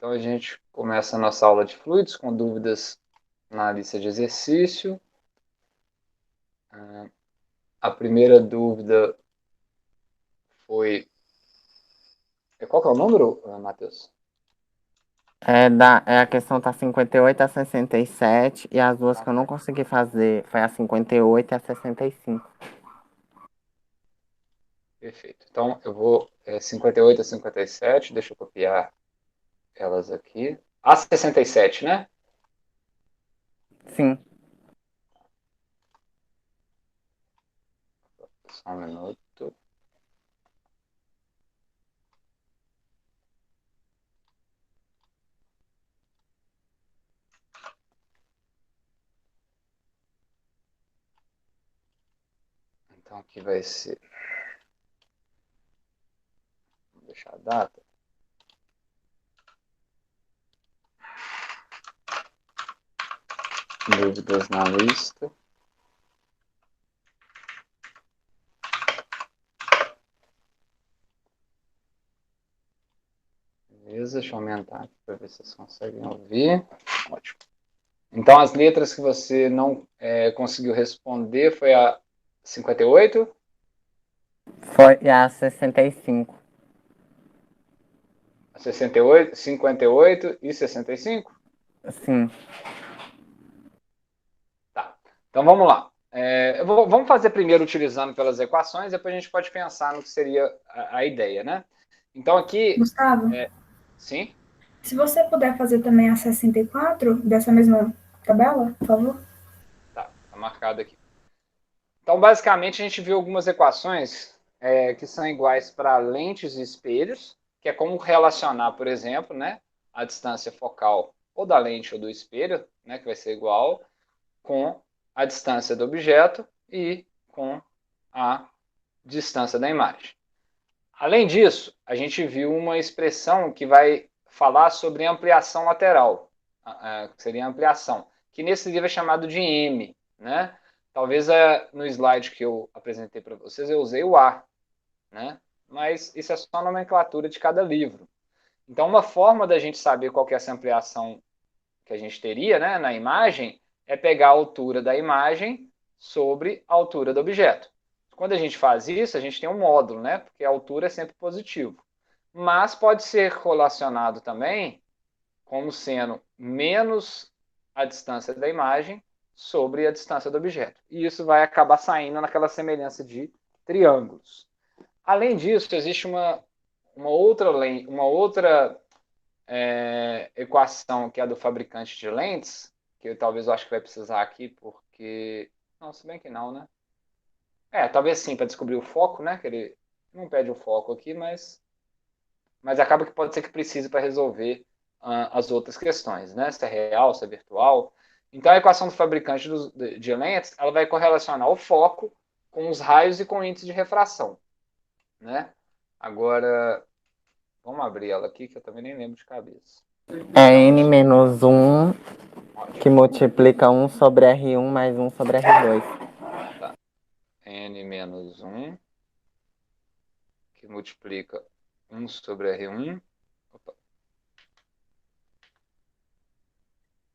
Então a gente começa a nossa aula de fluidos com dúvidas na lista de exercício. A primeira dúvida foi... Qual que é o número, Matheus? A questão tá 58 a 67 e as duas Ah, que eu não tá. consegui fazer foi a 58 e a 65. Perfeito. Então eu vou 58 a 57, deixa eu copiar elas aqui. A 67, né? Sim. Só um minuto. Então aqui vai ser... Vou deixar a data. Dúvidas na lista. Beleza, deixa eu aumentar aqui para ver se vocês conseguem ouvir. Ótimo. Então, as letras que você não conseguiu responder foi a 58, Foi a 65. a 68, 58 e 65? Sim. Tá. Então, vamos lá. Vamos fazer primeiro utilizando pelas equações, depois a gente pode pensar no que seria a ideia, né? Então, aqui, Gustavo, sim, se você puder fazer também a 64 dessa mesma tabela, por favor. tá marcado aqui. Então, basicamente, a gente viu algumas equações que são iguais para lentes e espelhos, que é como relacionar, por exemplo, né, a distância focal ou da lente ou do espelho, né, que vai ser igual, com a distância do objeto e com a distância da imagem. Além disso, a gente viu uma expressão que vai falar sobre ampliação lateral, que seria a ampliação, que nesse livro é chamado de M, né? Talvez no slide que eu apresentei para vocês eu usei o A, né? Mas isso é só a nomenclatura de cada livro. Então, uma forma da gente saber qual que é essa ampliação que a gente teria, né, na imagem é pegar a altura da imagem sobre a altura do objeto. Quando a gente faz isso, a gente tem um módulo, né, porque a altura é sempre positivo. Mas pode ser relacionado também como sendo menos a distância da imagem sobre a distância do objeto. E isso vai acabar saindo naquela semelhança de triângulos. Além disso, existe uma outra equação que é a do fabricante de lentes, que talvez eu acho que vai precisar aqui, porque. Não, se bem que não, né? Talvez sim, para descobrir o foco, né? Que ele não pede o foco aqui, mas acaba que pode ser que precise para resolver as outras questões, né? Se é real, se é virtual. Então, a equação do fabricante de lentes, ela vai correlacionar o foco com os raios e com o índice de refração, né? Agora, vamos abrir ela aqui, que eu também nem lembro de cabeça. É Então, N menos um que ótimo. multiplica um sobre R1 mais um sobre R2. Tá. N menos um que multiplica um sobre R1, opa,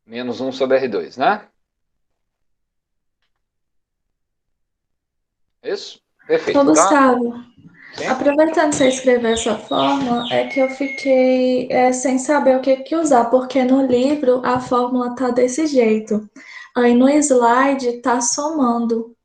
menos um sobre R2, né? Isso? Ô, Perfeito. Então, Gustavo, sim? aproveitando que você escreveu essa fórmula, é que eu fiquei sem saber o que que usar, porque no livro a fórmula tá desse jeito. Aí no slide tá somando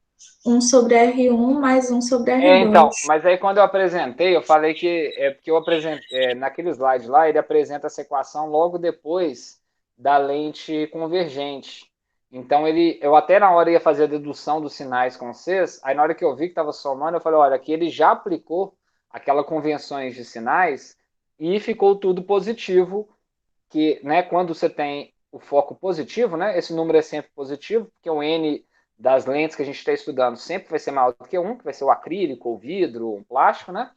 um sobre R1 mais um sobre R2. Então, mas aí quando eu apresentei, eu falei que porque eu apresentei, naquele slide lá, ele apresenta essa equação logo depois da lente convergente. Então, eu até na hora ia fazer a dedução dos sinais com vocês, aí na hora que eu vi que estava somando, eu falei, olha, aqui ele já aplicou aquela convenções de sinais e ficou tudo positivo, que, né, quando você tem o foco positivo, né, esse número é sempre positivo, porque o N das lentes que a gente está estudando sempre vai ser maior do que um, que vai ser o acrílico, o vidro, um plástico, né?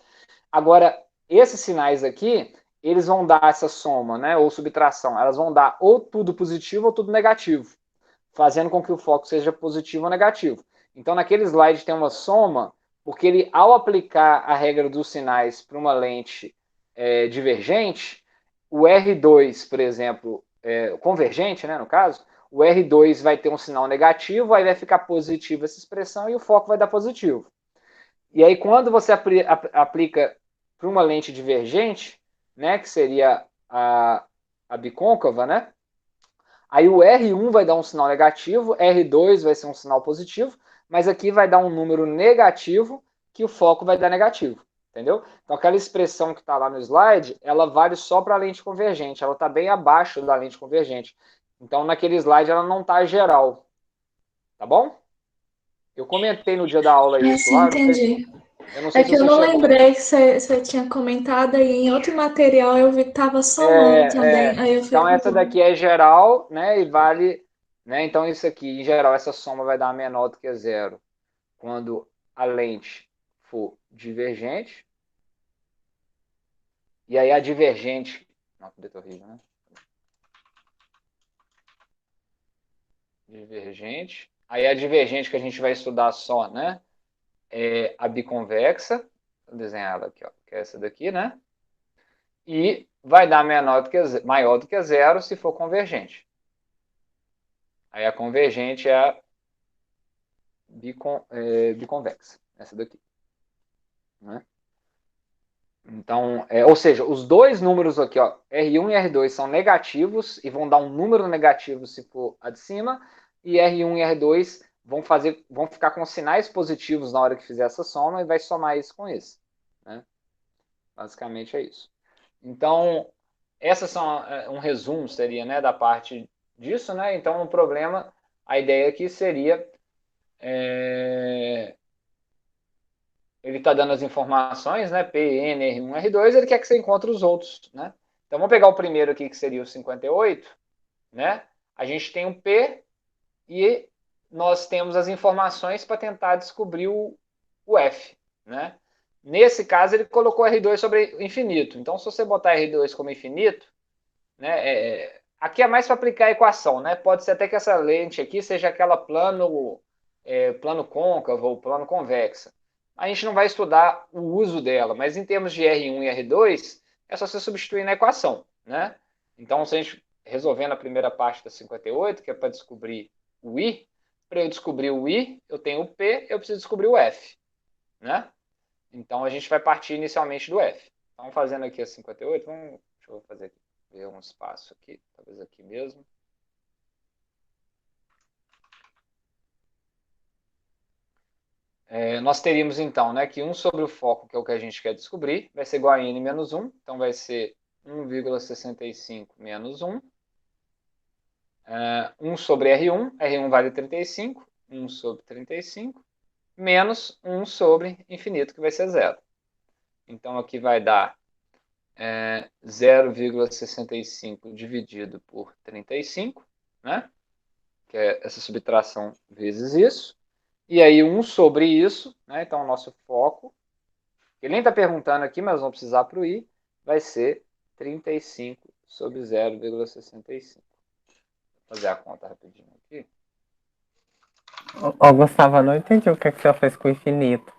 Agora, esses sinais aqui, eles vão dar essa soma, né, ou subtração, elas vão dar ou tudo positivo ou tudo negativo, fazendo com que o foco seja positivo ou negativo. Então, naquele slide tem uma soma, porque ele, ao aplicar a regra dos sinais para uma lente divergente, o R2, por exemplo, convergente, né, no caso, o R2 vai ter um sinal negativo, aí vai ficar positivo essa expressão e o foco vai dar positivo. E aí, quando você aplica para uma lente divergente, né, que seria a bicôncava, né, aí o R1 vai dar um sinal negativo, R2 vai ser um sinal positivo, mas aqui vai dar um número negativo que o foco vai dar negativo, entendeu? Então aquela expressão que está lá no slide, ela vale só para a lente convergente, ela está bem abaixo da lente convergente. Então naquele slide ela não está geral, tá bom? Eu comentei no dia da aula isso Assim, lá, entendi. eu não É sei se que eu você não chegou. lembrei que você tinha comentado aí em outro material, eu vi que estava somando também. Aí eu Então fiquei. essa daqui é geral, né? E vale, né? Então isso aqui, em geral, essa soma vai dar menor do que zero quando a lente for divergente. E aí a divergente. Não, que horrível, né? Divergente. Aí a divergente que a gente vai estudar só, né? É a biconvexa. Vou desenhar ela aqui, ó. Que é essa daqui, né? E vai dar maior do que zero se for convergente. Aí a convergente é a biconvexa. Essa daqui. Né? Então, ou seja, os dois números aqui, ó, R1 e R2 são negativos e vão dar um número negativo se for a de cima, e R1 e R2 vão ficar com sinais positivos na hora que fizer essa soma e vai somar isso com esse. Né? Basicamente é isso. Então, essas são um resumo, seria, né, da parte disso, né? Então, o problema, a ideia aqui seria ele está dando as informações, né? P, N, R1, R2, ele quer que você encontre os outros, né? Então vamos pegar o primeiro aqui, que seria o 58, né? A gente tem um P e nós temos as informações para tentar descobrir o F, né? Nesse caso, ele colocou R2 sobre infinito. Então, se você botar R2 como infinito, né? Aqui é mais para aplicar a equação, né? Pode ser até que essa lente aqui seja aquela plano côncavo ou plano convexa. A gente não vai estudar o uso dela, mas em termos de R1 e R2, é só você substituir na equação, né? Então, se a gente resolvendo a primeira parte da 58, que é para descobrir o I, para eu descobrir o I, eu tenho o P, eu preciso descobrir o F, né? Então, a gente vai partir inicialmente do F. Então, fazendo aqui a 58, deixa eu fazer aqui, ver um espaço aqui, talvez aqui mesmo. Nós teríamos então, né, que 1 sobre o foco, que é o que a gente quer descobrir, vai ser igual a n menos 1, então vai ser 1,65 menos 1. 1 sobre R1, R1 vale 35, 1 sobre 35, menos 1 sobre infinito, que vai ser zero. Então aqui vai dar 0,65 dividido por 35, né? Que é essa subtração vezes isso. E aí 1 sobre isso, né? Então o nosso foco, ele nem está perguntando aqui, mas vamos precisar para o I, vai ser 35 sobre 0,65. Vou fazer a conta rapidinho aqui. Ô, Gustavo, eu não entendi o que você fez com o infinito.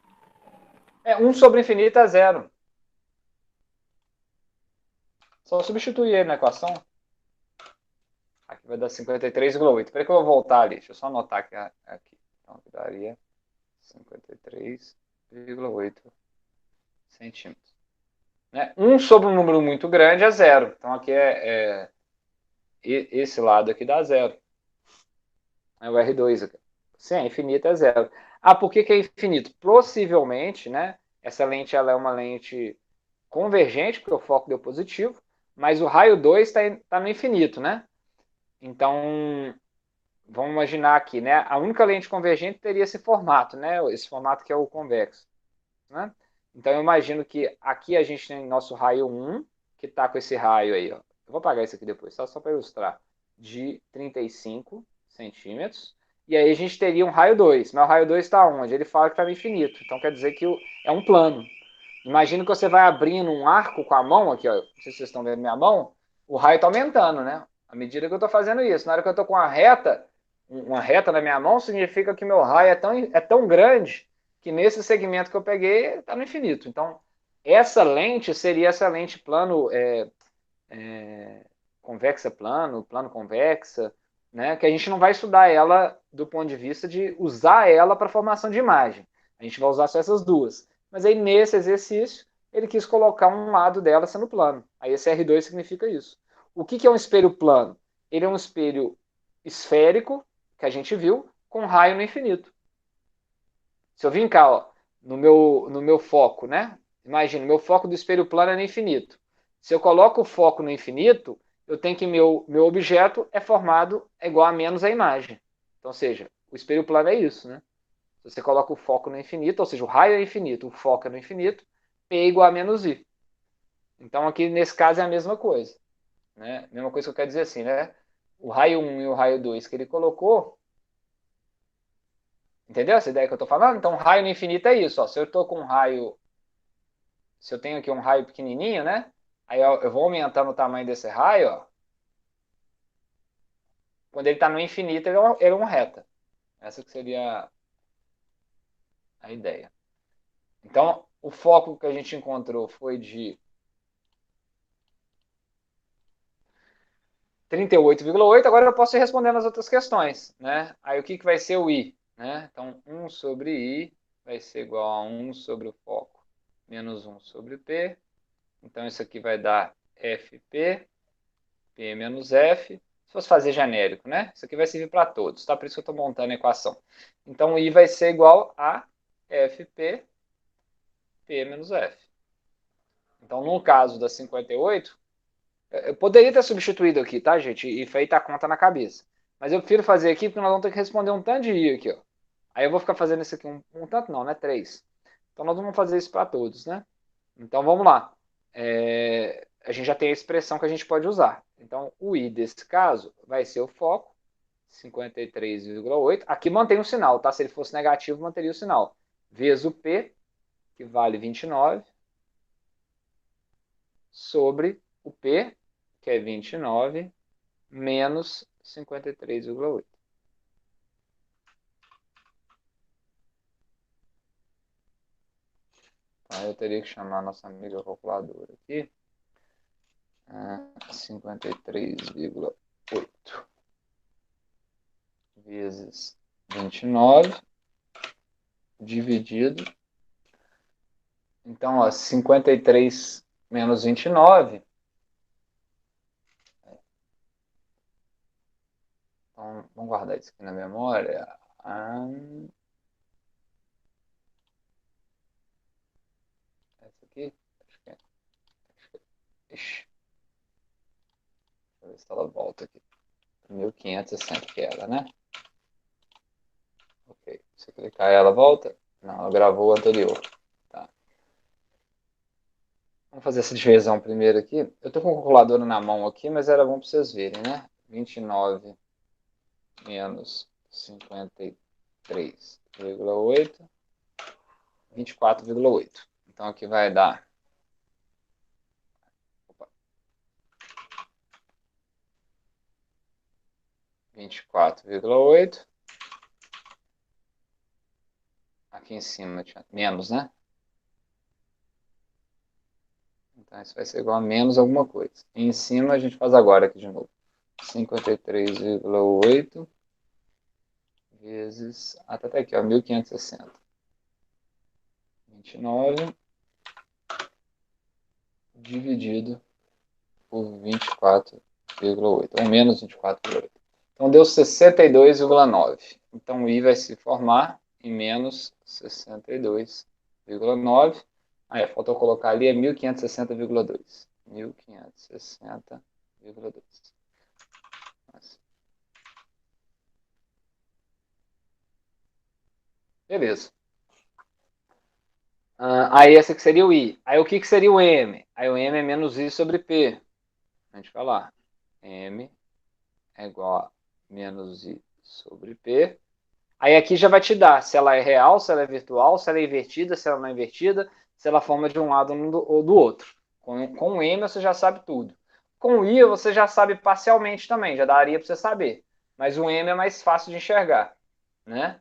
1 sobre infinito é zero. Só substituir ele na equação. Aqui vai dar 53,8. Espera que eu vou voltar ali. Deixa eu só anotar aqui. Então aqui daria 53,8 centímetros. Né? 1 sobre um número muito grande é zero. Então aqui esse lado aqui dá zero. É o R2 aqui. Se é infinito, é zero. Por que é infinito? Possivelmente, né? Essa lente ela é uma lente convergente, porque o foco deu positivo, mas o raio 2 está no infinito, né? Então, vamos imaginar aqui, né? A única lente convergente teria esse formato, né? Esse formato que é o convexo, né? Então, eu imagino que aqui a gente tem nosso raio 1, que está com esse raio aí, ó. Eu vou apagar isso aqui depois, só para ilustrar, de 35 centímetros. E aí a gente teria um raio 2. Mas o raio 2 está onde? Ele fala que está no infinito. Então, quer dizer que é um plano. Imagina que você vai abrindo um arco com a mão aqui, ó. Não sei se vocês estão vendo minha mão. O raio está aumentando, né? À medida que eu estou fazendo isso. Na hora que eu estou com uma reta na minha mão, significa que meu raio é tão grande que nesse segmento que eu peguei está no infinito. Então, essa lente seria essa lente plano convexa plano, plano convexa, né? Que a gente não vai estudar ela do ponto de vista de usar ela para formação de imagem. A gente vai usar só essas duas. Mas aí nesse exercício ele quis colocar um lado dela sendo plano. Aí esse R2 significa isso. O que é um espelho plano? Ele é um espelho esférico, que a gente viu, com raio no infinito. Se eu vim cá, ó, no meu foco, né? Imagina, meu foco do espelho plano é no infinito. Se eu coloco o foco no infinito, eu tenho que meu objeto é formado igual a menos a imagem. Então, ou seja, o espelho plano é isso, né? Se você coloca o foco no infinito, ou seja, o raio é infinito, o foco é no infinito, P é igual a menos I. Então, aqui nesse caso é a mesma coisa. Né? Mesma coisa que eu quero dizer assim, né? O raio 1 e o raio 2 que ele colocou, entendeu essa ideia que eu estou falando? Então, raio no infinito é isso. Ó. Se eu estou com um raio, se eu tenho aqui um raio pequenininho, né? Aí eu vou aumentando o tamanho desse raio, ó. Quando ele está no infinito, ele é uma reta. Essa que seria a ideia. Então, o foco que a gente encontrou foi de 38,8. Agora eu posso ir respondendo as outras questões, né? Aí o que vai ser o I? Né? Então, 1 sobre I vai ser igual a 1 sobre o foco menos 1 sobre P. Então, isso aqui vai dar FP, P menos F. Se fosse fazer genérico, né? Isso aqui vai servir para todos, tá? Por isso que eu estou montando a equação. Então, o I vai ser igual a FP, P menos F. Então, no caso da 58, eu poderia ter substituído aqui, tá, gente? E feito a conta na cabeça. Mas eu prefiro fazer aqui porque nós vamos ter que responder um tanto de I aqui, ó. Aí eu vou ficar fazendo isso aqui um tanto não, né? 3. Então nós vamos fazer isso para todos, né? Então vamos lá. A gente já tem a expressão que a gente pode usar. Então o I desse caso vai ser o foco, 53,8. Aqui mantém o sinal, tá? Se ele fosse negativo, manteria o sinal. Vezes o P, que vale 29, sobre o P, que é 29, menos 53,8. Então, eu teria que chamar a nossa amiga calculadora aqui. 53,8 vezes 29 dividido. Então, ó, 53 menos 29. Então, vamos guardar isso aqui na memória. Essa aqui? Acho que é. Ixi. Deixa eu ver se ela volta aqui. 1560 que era, né? Ok. Se eu clicar, ela volta? Não, ela gravou o anterior. Tá. Vamos fazer essa divisão primeiro aqui. Eu estou com a calculadora na mão aqui, mas era bom para vocês verem, né? 29 menos 53,8, 24,8. Então aqui vai dar 24,8. Aqui em cima tinha menos, né? Então isso vai ser igual a menos alguma coisa. E em cima a gente faz agora aqui de novo. 53,8 vezes... tá até aqui, ó, 1560. 29 dividido por 24,8. Ou menos 24,8. Então deu 62,9. Então o I vai se formar em menos 62,9. Aí falta eu colocar ali, é 1560,2. 1560,2. Beleza. Aí esse aqui seria o I. Aí o que seria o M? Aí o M é menos I sobre P. A gente vai lá. M é igual a menos I sobre P. Aí aqui já vai te dar se ela é real, se ela é virtual, se ela é invertida, se ela não é invertida, se ela forma de um lado ou do outro. Com o M você já sabe tudo. Com o I você já sabe parcialmente também, já daria para você saber. Mas o M é mais fácil de enxergar, né?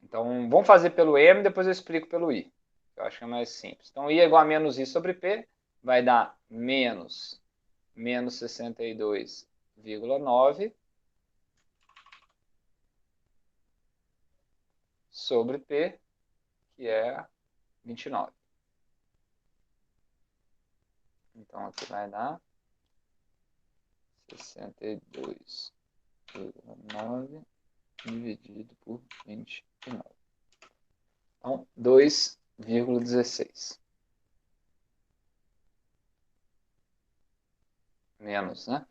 Então vamos fazer pelo M, depois eu explico pelo I. Eu acho que é mais simples. Então I é igual a menos I sobre P, vai dar menos 62,9 sobre P, que é 29. Então, aqui vai dar 62,9 dividido por 29. Então, 2,16. Menos, né?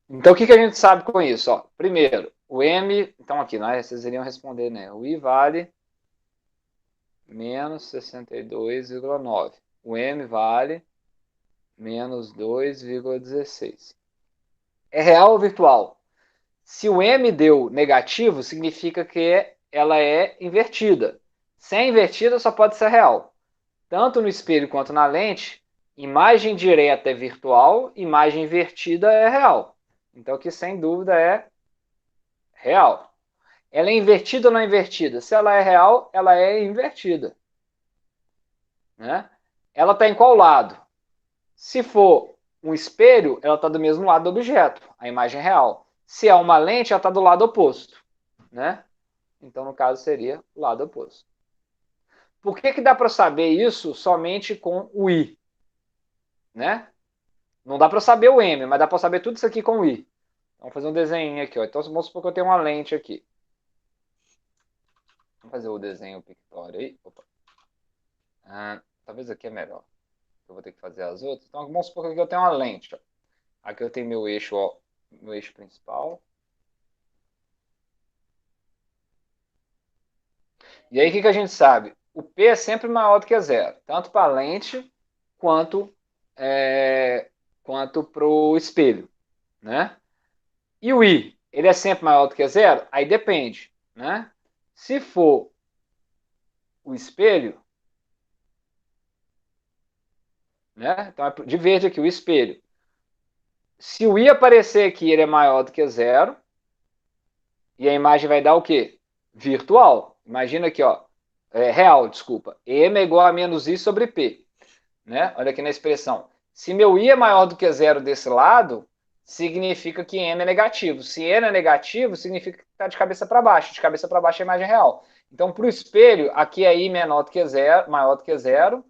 Então, o que a gente sabe com isso? Ó, primeiro, o M... Então, aqui, né, vocês iriam responder, né? O I vale menos 62,9. O M vale menos 2,16. É real ou virtual? Se o M deu negativo, significa que ela é invertida. Se é invertida, só pode ser real. Tanto no espelho quanto na lente, imagem direta é virtual, imagem invertida é real. Então aqui, sem dúvida, é real. Ela é invertida ou não é invertida? Se ela é real, ela é invertida. Né? Ela está em qual lado? Se for um espelho, ela está do mesmo lado do objeto, a imagem real. Se é uma lente, ela está do lado oposto. Né? Então, no caso, seria o lado oposto. Por que dá para saber isso somente com o I? Né? Não dá para saber o M, mas dá para saber tudo isso aqui com o I. Vamos fazer um desenho aqui. Ó. Então, vamos supor que eu tenho uma lente aqui. Vamos fazer o desenho pictório aí. Opa. Talvez aqui é melhor. Eu vou ter que fazer as outras. Então, vamos supor que aqui eu tenho uma lente. Ó. Aqui eu tenho meu eixo, ó, meu eixo principal. E aí, o que a gente sabe? O P é sempre maior do que zero, tanto para a lente quanto para o espelho. Né? E o I, ele é sempre maior do que zero? Aí depende. Né? Se for o espelho, né? Então, de verde aqui, o espelho. Se o I aparecer aqui, ele é maior do que zero, e a imagem vai dar o quê? Virtual. Imagina aqui, ó, real, desculpa. M é igual a menos I sobre P. Né? Olha aqui na expressão. Se meu I é maior do que zero desse lado, significa que M é negativo. Se N é negativo, significa que está de cabeça para baixo. De cabeça para baixo é a imagem real. Então, para o espelho, aqui é I menor do que zero, maior do que zero.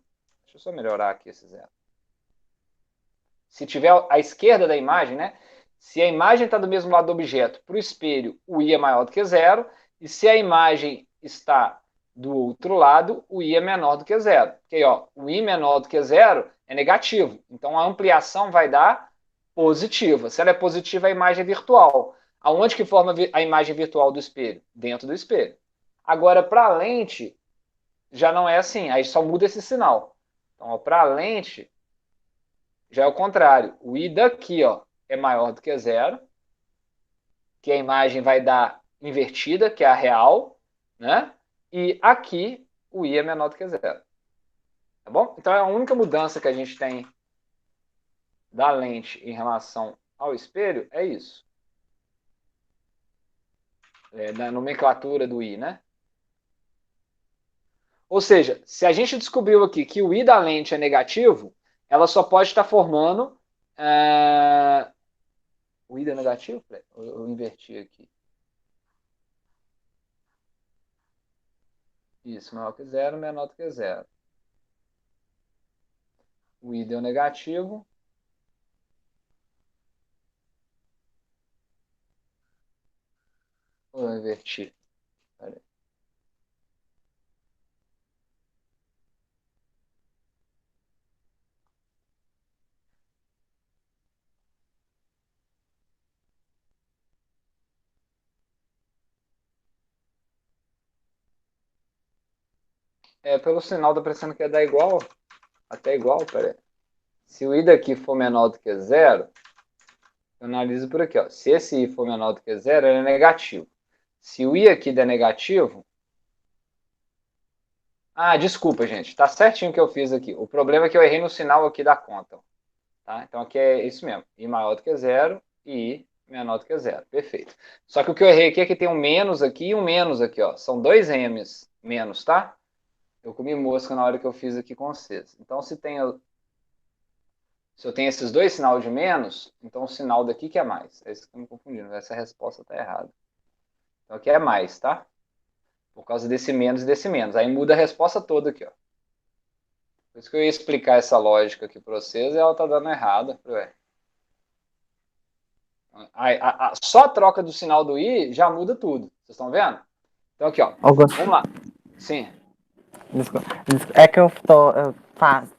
Deixa eu só melhorar aqui esse zero. Se tiver à esquerda da imagem, né? Se a imagem está do mesmo lado do objeto, para o espelho, o I é maior do que zero. E se a imagem está do outro lado, o I é menor do que zero. Porque aí, ó, o I menor do que zero é negativo. Então a ampliação vai dar positiva. Se ela é positiva, a imagem é virtual. Aonde que forma a imagem virtual do espelho? Dentro do espelho. Agora, para a lente, já não é assim. Aí só muda esse sinal. Então, para a lente, já é o contrário. O I daqui, ó, é maior do que zero, que a imagem vai dar invertida, que é a real, né? E aqui o I é menor do que zero. Tá bom? Então a única mudança que a gente tem da lente em relação ao espelho é isso. Da nomenclatura do I, né? Ou seja, se a gente descobriu aqui que o I da lente é negativo, ela só pode estar formando... O I é negativo? Eu inverti aqui. Isso, maior que zero, menor do que zero. O I deu negativo. Ou eu inverti? Peraí. Pelo sinal tá parecendo que ia dar igual. Até igual, peraí. Se o I daqui for menor do que zero, eu analiso por aqui. Ó. Se esse I for menor do que zero, ele é negativo. Se o I aqui der negativo... desculpa, gente. Tá certinho o que eu fiz aqui. O problema é que eu errei no sinal aqui da conta. Tá? Então aqui é isso mesmo. I maior do que zero e I menor do que zero. Perfeito. Só que o que eu errei aqui é que tem um menos aqui e um menos aqui. Ó. São dois M's menos, tá? Eu comi mosca na hora que eu fiz aqui com vocês. Então, se tem Se eu tenho esses dois sinais de menos, então o sinal daqui que é mais. É isso que eu estou me confundindo. Essa resposta está errada. Então aqui é mais, tá? Por causa desse menos e desse menos. Aí muda a resposta toda aqui, ó. Por isso que eu ia explicar essa lógica aqui para vocês e ela tá dando errada. Ué. Só a troca do sinal do i já muda tudo. Vocês estão vendo? Então aqui, ó. Augusto, Vamos lá. Sim. é que eu tô.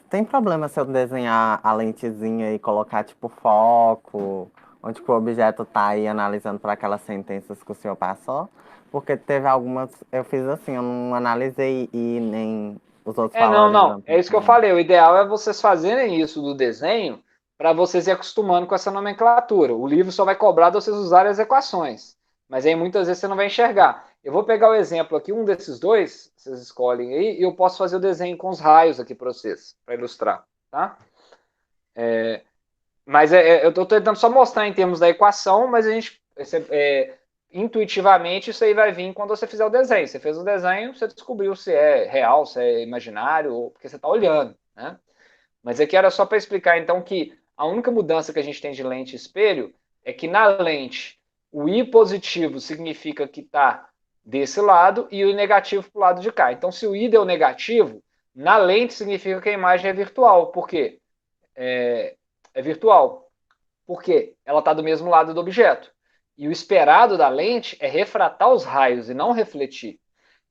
Tem problema se eu desenhar a lentezinha e colocar tipo foco, onde que o objeto tá aí analisando para aquelas sentenças que o senhor passou? Porque teve algumas. Eu fiz assim, eu não analisei e nem os outros Não, valores não. É antes, isso que eu não. falei. O ideal é vocês fazerem isso do desenho para vocês ir acostumando com essa nomenclatura. O livro só vai cobrar de vocês usarem as equações. Mas aí muitas vezes você não vai enxergar. Eu vou pegar o exemplo aqui, um desses dois, vocês escolhem aí, e eu posso fazer o desenho com os raios aqui para vocês, para ilustrar. Tá? Mas eu estou tentando só mostrar em termos da equação, mas a gente intuitivamente isso aí vai vir quando você fizer o desenho. Você fez o desenho, você descobriu se é real, se é imaginário, ou porque você está olhando. Né? Mas aqui era só para explicar então que a única mudança que a gente tem de lente e espelho é que na lente o I positivo significa que está desse lado e o negativo para o lado de cá. Então se o I deu negativo, na lente significa que a imagem é virtual. Por quê? É virtual. Por quê? Ela está do mesmo lado do objeto. E o esperado da lente é refratar os raios e não refletir.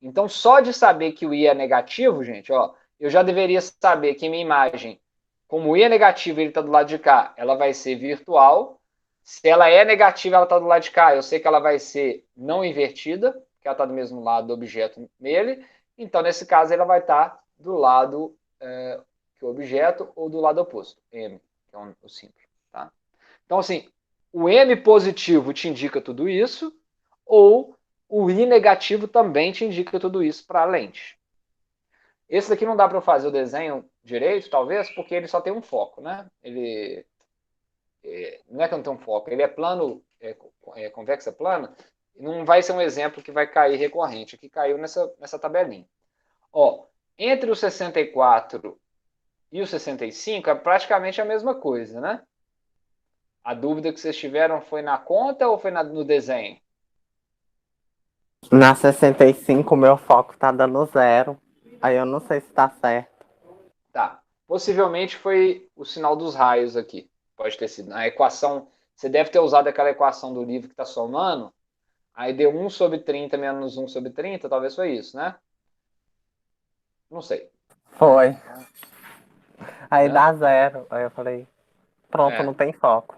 Então, só de saber que o I é negativo, gente, ó, eu já deveria saber que minha imagem, como o I é negativo e ele está do lado de cá, ela vai ser virtual. Se ela é negativa, ela está do lado de cá, eu sei que ela vai ser não invertida, que ela está do mesmo lado do objeto nele. Então, nesse caso, ela vai estar do lado que o objeto ou do lado oposto, M, que é o simples. Tá? Então, assim, o M positivo te indica tudo isso, ou o I negativo também te indica tudo isso para a lente. Esse daqui não dá para fazer o desenho direito, talvez, porque ele só tem um foco, né? Ele não é que não tem um foco, ele é plano, convexa plana, não vai ser um exemplo que vai cair recorrente. Aqui caiu nessa tabelinha. Ó, entre o 64 e o 65 é praticamente a mesma coisa, né? A dúvida que vocês tiveram foi na conta ou foi no desenho? Na 65, o meu foco tá dando 0. Aí eu não sei se tá certo. Tá. Possivelmente foi o sinal dos raios aqui. Pode ter sido. A equação, você deve ter usado aquela equação do livro que está somando. Aí deu 1/30 menos 1/30, talvez foi isso, né? Não sei. Foi. Aí Né? dá 0. Aí eu falei, pronto, não É, tem foco.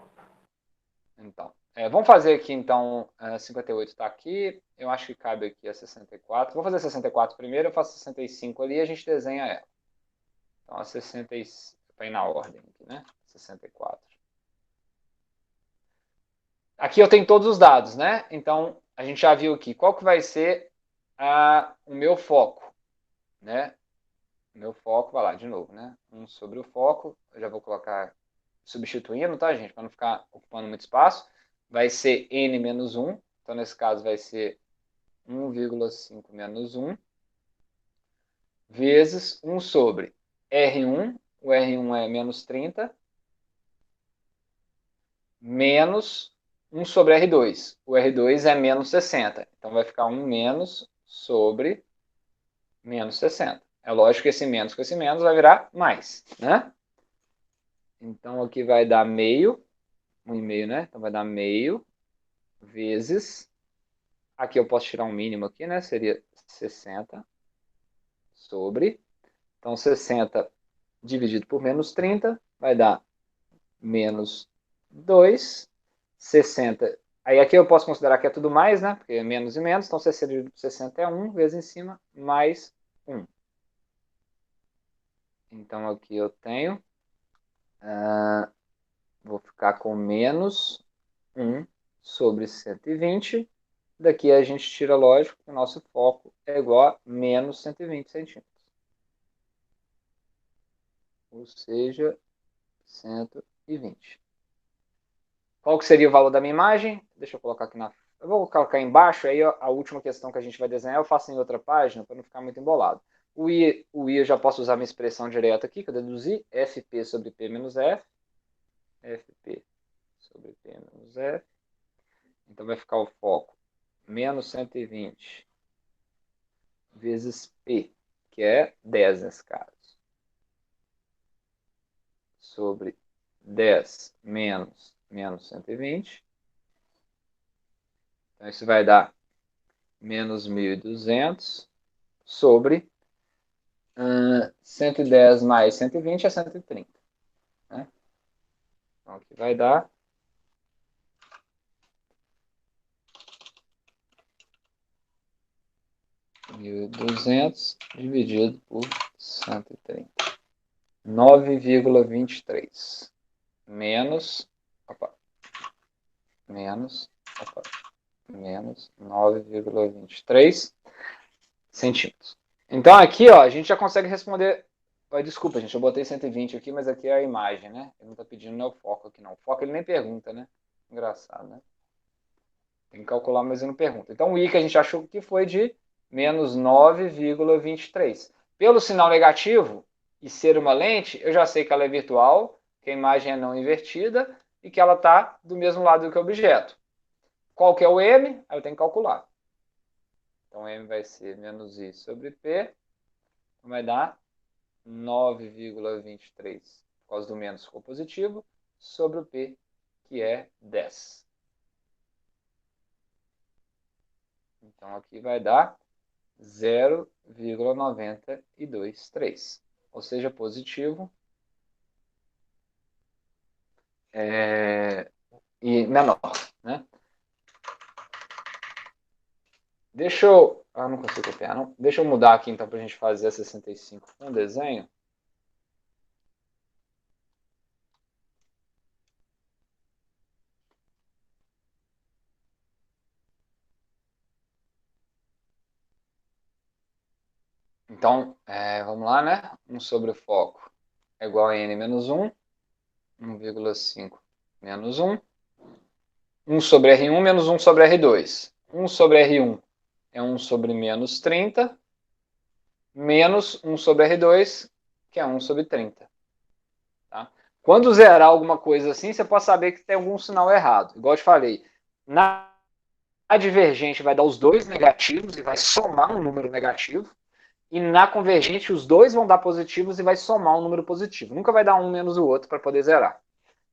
então. Vamos fazer aqui, então, 58 está aqui. Eu acho que cabe aqui a 64. Vou fazer 64 primeiro, eu faço 65 ali e a gente desenha ela. Então, a 65, para ir na ordem aqui, né? 64. Aqui eu tenho todos os dados, né? Então, a gente já viu aqui qual que vai ser o meu foco, né? O meu foco, vai lá, de novo, né? 1 sobre o foco, eu já vou colocar substituindo, tá, gente? Para não ficar ocupando muito espaço. Vai ser n menos 1, então nesse caso vai ser 1,5 menos 1, vezes 1 sobre R1, o R1 é menos 30, menos 1 sobre R2. O R2 é menos 60. Então vai ficar 1 menos sobre menos 60. É lógico que esse menos com esse menos vai virar mais, né? Então aqui vai dar meio, 1,5, né? Então vai dar meio vezes, aqui eu posso tirar um mínimo aqui, né? Seria 60 sobre, então 60 dividido por menos 30 vai dar menos 2, 60. Aí aqui eu posso considerar que é tudo mais, né? Porque é menos e menos, então 60 dividido por 60 é 1, vezes em cima, mais 1. Então aqui eu tenho, vou ficar com menos 1 sobre 120. Daqui a gente tira, lógico, que o nosso foco é igual a menos 120 centímetros. Ou seja, 120. Qual que seria o valor da minha imagem? Deixa eu colocar aqui na... Eu vou colocar embaixo, aí a última questão que a gente vai desenhar eu faço em outra página, para não ficar muito embolado. O I eu já posso usar minha expressão direta aqui, que eu deduzi, FP sobre P menos F. FP sobre P menos F. Então vai ficar o foco menos 120 vezes P, que é 10 nesse caso, sobre 10 menos 120. Então isso vai dar menos 1.200 sobre 110 mais 120 é 130. Né? Então aqui vai dar 1.200 dividido por 130. 9,23 menos, menos 9,23 centímetros. Então aqui, ó, a gente já consegue responder. Desculpa, gente, eu botei 120 aqui, mas aqui é a imagem, né? Ele não está pedindo não é o foco aqui, não. O foco ele nem pergunta, né? Engraçado, né? Tem que calcular, mas ele não pergunta. Então o I que a gente achou que foi de menos 9,23. Pelo sinal negativo e ser uma lente, eu já sei que ela é virtual, que a imagem é não invertida e que ela está do mesmo lado do que o objeto. Qual que é o M? Aí eu tenho que calcular. Então M vai ser menos I sobre P, vai dar 9,23, por causa do menos ficou positivo, sobre o P, que é 10. Então aqui vai dar 0,923, ou seja, positivo e menor, né? Deixa eu... não consigo copiar, não. Deixa eu mudar aqui, então, para a gente fazer a 65 com desenho. Então, vamos lá, né? 1 sobre o foco é igual a n menos 1, 1,5 menos 1. 1 sobre R1 menos 1 sobre R2. 1 sobre R1 é 1 sobre menos 30, menos 1 sobre R2, que é 1 sobre 30. Tá? Quando zerar alguma coisa assim, você pode saber que tem algum sinal errado. Igual eu te falei, na divergente vai dar os dois negativos e vai somar um número negativo. E na convergente, os dois vão dar positivos e vai somar um número positivo. Nunca vai dar um menos o outro para poder zerar.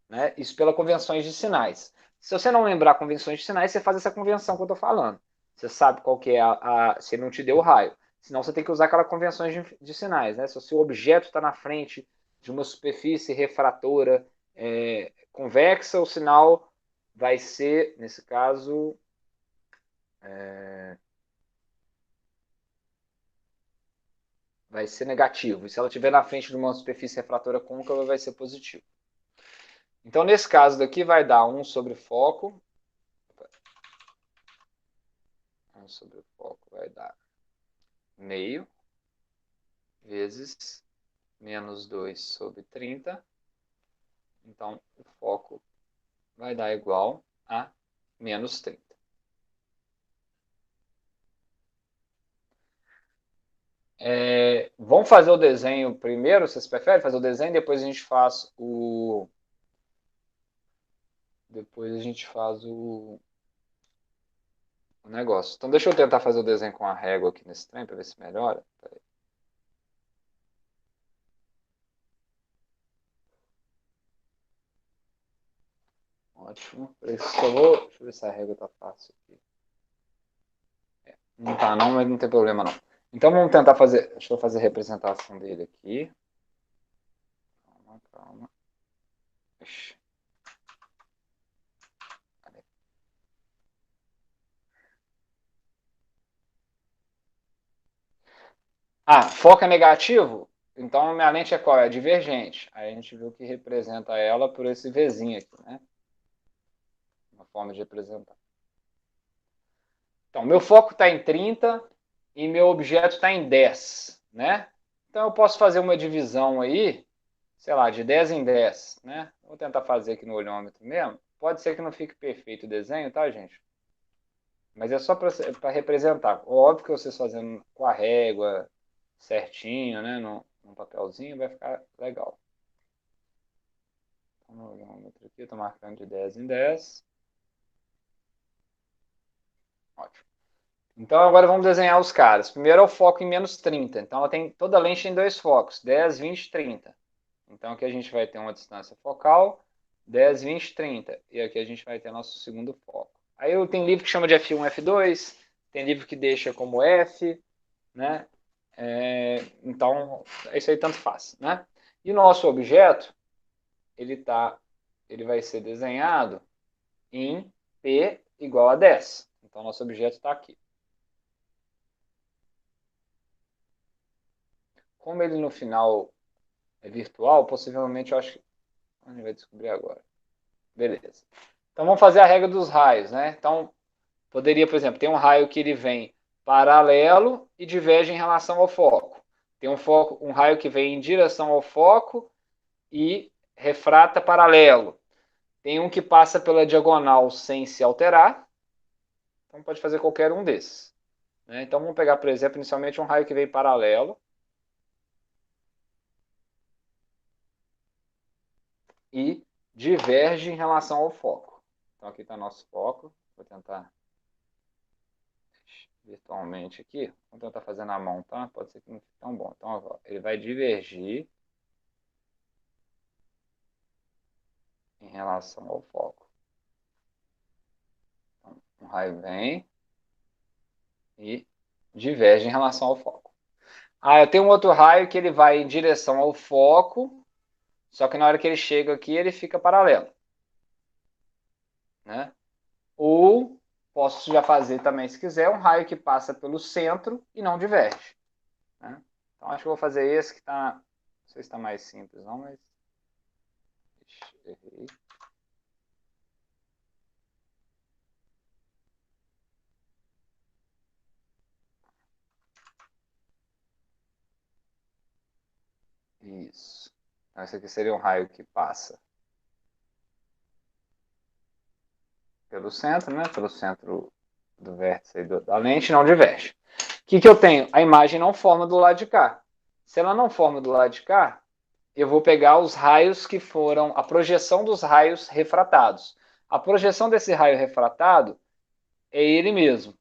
Né? Isso pelas convenções de sinais. Se você não lembrar convenções de sinais, você faz essa convenção que eu estou falando. Você sabe qual que é se ele não te deu o raio. Senão você tem que usar aquela convenções de sinais. Né? Se o seu objeto está na frente de uma superfície refratora convexa, o sinal vai ser, nesse caso, vai ser negativo. E se ela estiver na frente de uma superfície refratora côncava, vai ser positivo. Então, nesse caso daqui, vai dar 1 sobre foco. 1 sobre foco vai dar meio vezes menos 2 sobre 30. Então, o foco vai dar igual a menos 30. Vamos fazer o desenho primeiro, vocês preferem fazer o desenho, depois a gente faz o... Depois a gente faz o negócio. Então, deixa eu tentar fazer o desenho com a régua aqui nesse trem, para ver se melhora. Peraí. Ótimo. Deixa eu ver se a régua tá fácil aqui. Não tá não, mas não tem problema não. Então vamos tentar fazer. Deixa eu fazer a representação dele aqui. Calma, calma. Ixi. Foco é negativo? Então minha lente é qual? É divergente. Aí a gente viu que representa ela por esse Vzinho aqui, né? Uma forma de representar. Então, meu foco está em 30 e meu objeto está em 10, né? Então eu posso fazer uma divisão aí, sei lá, de 10 em 10, né? Vou tentar fazer aqui no olhômetro mesmo. Pode ser que não fique perfeito o desenho, tá, gente? Mas é só para representar. Óbvio que vocês fazendo com a régua certinho, né? Num papelzinho vai ficar legal. Vamos aqui, estou marcando de 10 em 10. Ótimo. Então agora vamos desenhar os caras. Primeiro é o foco em menos 30. Então ela tem toda a lente tem dois focos, 10, 20, 30. Então aqui a gente vai ter uma distância focal, 10, 20, 30. E aqui a gente vai ter nosso segundo foco. Aí tem livro que chama de F1, F2, tem livro que deixa como F, né? Então, isso aí tanto faz, né? E o nosso objeto, ele vai ser desenhado em P igual a 10. Então, nosso objeto está aqui. Como ele no final é virtual, possivelmente eu acho que a gente vai descobrir agora. Beleza. Então, vamos fazer a regra dos raios, né? Então, poderia, por exemplo, ter um raio que ele vem paralelo e diverge em relação ao foco. Tem um raio que vem em direção ao foco e refrata paralelo. Tem um que passa pela diagonal sem se alterar. Então pode fazer qualquer um desses, né? Então vamos pegar, por exemplo, inicialmente um raio que vem paralelo e diverge em relação ao foco. Então aqui está nosso foco. Vou tentar virtualmente aqui. Vou tentar fazer na mão, tá? Pode ser que não fique tão bom. Então ele vai divergir em relação ao foco. Então, um raio vem e diverge em relação ao foco. Eu tenho um outro raio que ele vai em direção ao foco, só que na hora que ele chega aqui, ele fica paralelo, né? Ou posso já fazer também, se quiser, um raio que passa pelo centro e não diverge, né? Então acho que eu vou fazer esse que está, não sei se está mais simples não, mas errei. Isso. Então esse aqui seria um raio que passa pelo centro, né? Pelo centro do vértice da lente, não diverge. O que eu tenho? A imagem não forma do lado de cá. Se ela não forma do lado de cá, eu vou pegar os raios que foram a projeção dos raios refratados. A projeção desse raio refratado é ele mesmo.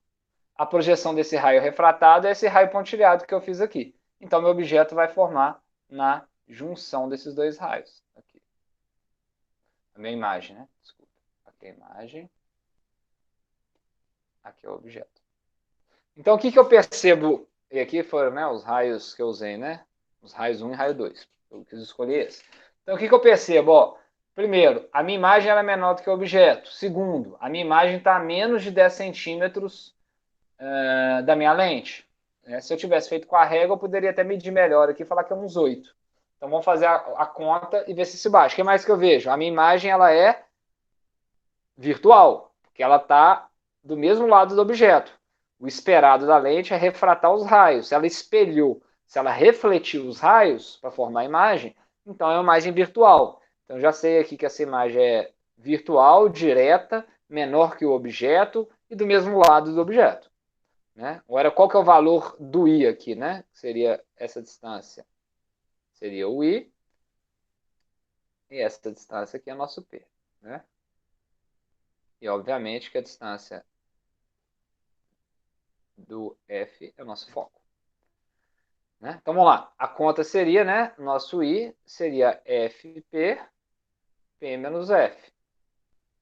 A projeção desse raio refratado é esse raio pontilhado que eu fiz aqui. Então, meu objeto vai formar na junção desses dois raios. Aqui. A minha imagem, né? Desculpa. Aqui é a imagem. Aqui é o objeto. Então, o que eu percebo? E aqui foram, né, os raios que eu usei, né? Os raios 1 e raio 2. Eu quis escolher esse. Então, o que eu percebo? Ó, primeiro, a minha imagem era menor do que o objeto. Segundo, a minha imagem está a menos de 10 centímetros da minha lente. Se eu tivesse feito com a régua, eu poderia até medir melhor aqui e falar que é uns 8. Então, vamos fazer a conta e ver se se baixa. O que mais que eu vejo? A minha imagem ela é virtual, porque ela está do mesmo lado do objeto. O esperado da lente é refratar os raios. Se ela espelhou, se ela refletiu os raios para formar a imagem, então é uma imagem virtual. Então já sei aqui que essa imagem é virtual, direta, menor que o objeto e do mesmo lado do objeto, né? Agora, qual que é o valor do I aqui, né? Seria essa distância. Seria o I. E essa distância aqui é nosso P, né? E obviamente que a distância do F é o nosso foco, né? Então vamos lá. A conta seria, né? Nosso I seria FP, P menos F.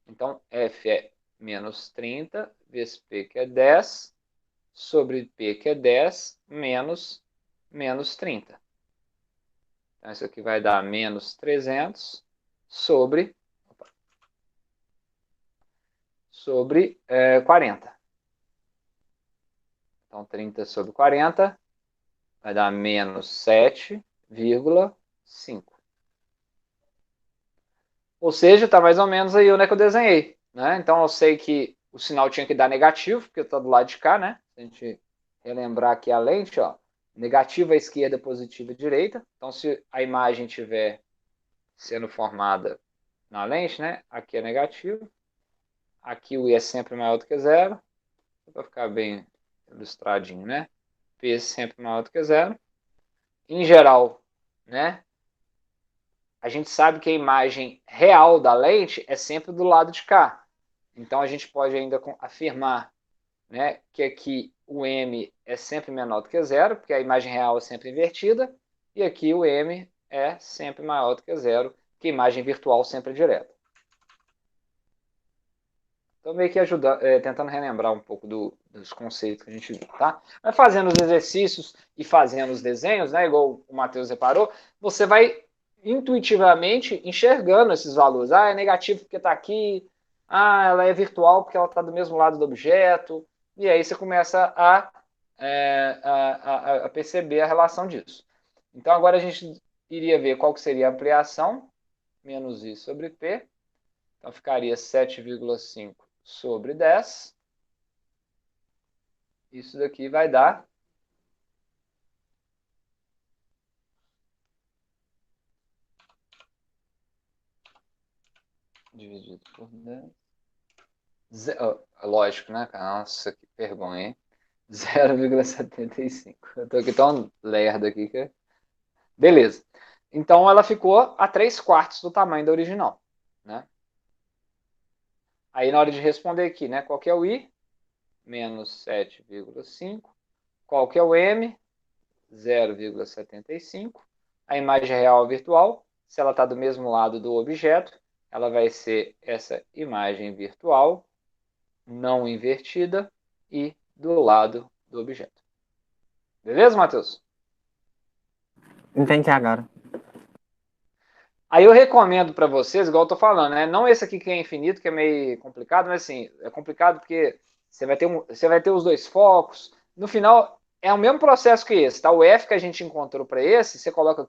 Então F é menos 30 vezes P, que é 10, sobre P, que é 10, menos 30. Então isso aqui vai dar menos 300 sobre 40. Então 30 sobre 40 vai dar menos 7,5. Ou seja, está mais ou menos aí onde é que eu desenhei, né? Então eu sei que o sinal tinha que dar negativo, porque está do lado de cá, né? Se a gente relembrar aqui a lente, ó, negativa à esquerda, positiva à direita. Então se a imagem estiver sendo formada na lente, né? Aqui é negativo. Aqui o I é sempre maior do que zero. Para ficar bem ilustradinho, né? P é sempre maior do que zero. Em geral, né? a gente sabe que a imagem real da lente é sempre do lado de cá. Então, a gente pode ainda afirmar, né, que aqui o M é sempre menor do que zero, porque a imagem real é sempre invertida, e aqui o M é sempre maior do que zero, que a imagem virtual sempre é direta. Estou meio que tentando relembrar um pouco dos conceitos que a gente viu, tá? Mas fazendo os exercícios e fazendo os desenhos, né, igual o Matheus reparou, você vai intuitivamente enxergando esses valores. Ah, é negativo porque está aqui. Ah, ela é virtual porque ela está do mesmo lado do objeto. E aí você começa a perceber a relação disso. Então agora a gente iria ver qual que seria a ampliação, menos I sobre P. Então ficaria 7,5 sobre 10. Isso daqui vai dar dividido por 10. Lógico, né? Nossa, que vergonha, hein? 0,75. Eu tô aqui tão lerdo aqui que... Beleza. Então ela ficou a 3/4 do tamanho da original, né? Aí na hora de responder aqui, né? Qual que é o I? Menos 7,5. Qual que é o M? 0,75. A imagem real virtual, se ela está do mesmo lado do objeto, ela vai ser essa imagem virtual não invertida e do lado do objeto. Beleza, Matheus? Entendi agora. Aí eu recomendo para vocês, igual eu tô falando, né? Não esse aqui que é infinito, que é meio complicado, mas assim, é complicado porque você vai ter os dois focos. No final, é o mesmo processo que esse, tá? O F que a gente encontrou para esse, você coloca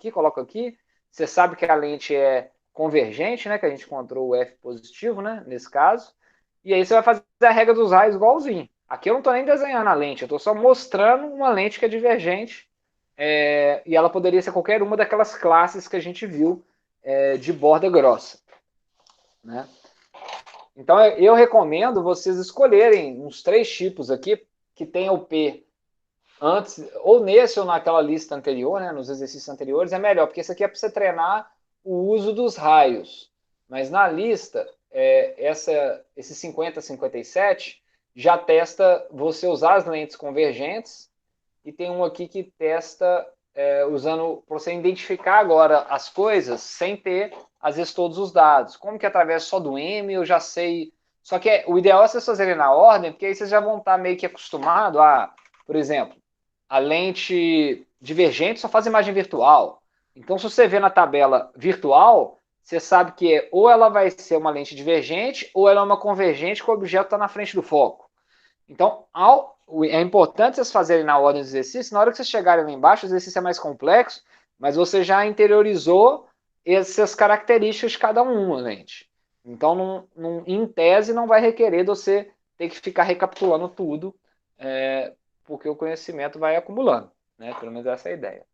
aqui, você sabe que a lente é convergente, né? Que a gente encontrou o F positivo, né? Nesse caso. E aí você vai fazer a regra dos raios igualzinho. Aqui eu não estou nem desenhando a lente, eu estou só mostrando uma lente que é divergente. E ela poderia ser qualquer uma daquelas classes que a gente viu de borda grossa, né? Então eu recomendo vocês escolherem uns 3 tipos aqui que tenham o P antes, ou nesse ou naquela lista anterior, né, nos exercícios anteriores, é melhor, porque isso aqui é para você treinar o uso dos raios. Mas na lista, esse 50-57 já testa você usar as lentes convergentes, e tem um aqui que testa usando para você identificar agora as coisas sem ter, às vezes, todos os dados. Como que através só do M eu já sei. Só que o ideal é vocês fazerem na ordem, porque aí vocês já vão estar meio que acostumados a, por exemplo, a lente divergente só faz imagem virtual. Então, se você vê na tabela virtual, você sabe que ou ela vai ser uma lente divergente ou ela é uma convergente que o objeto está na frente do foco. Então, é importante vocês fazerem na ordem dos exercícios. Na hora que vocês chegarem lá embaixo, o exercício é mais complexo, mas você já interiorizou essas características de cada uma, lente. Então, em tese, não vai requerer de você ter que ficar recapitulando tudo, porque o conhecimento vai acumulando, né? Pelo menos essa é a ideia.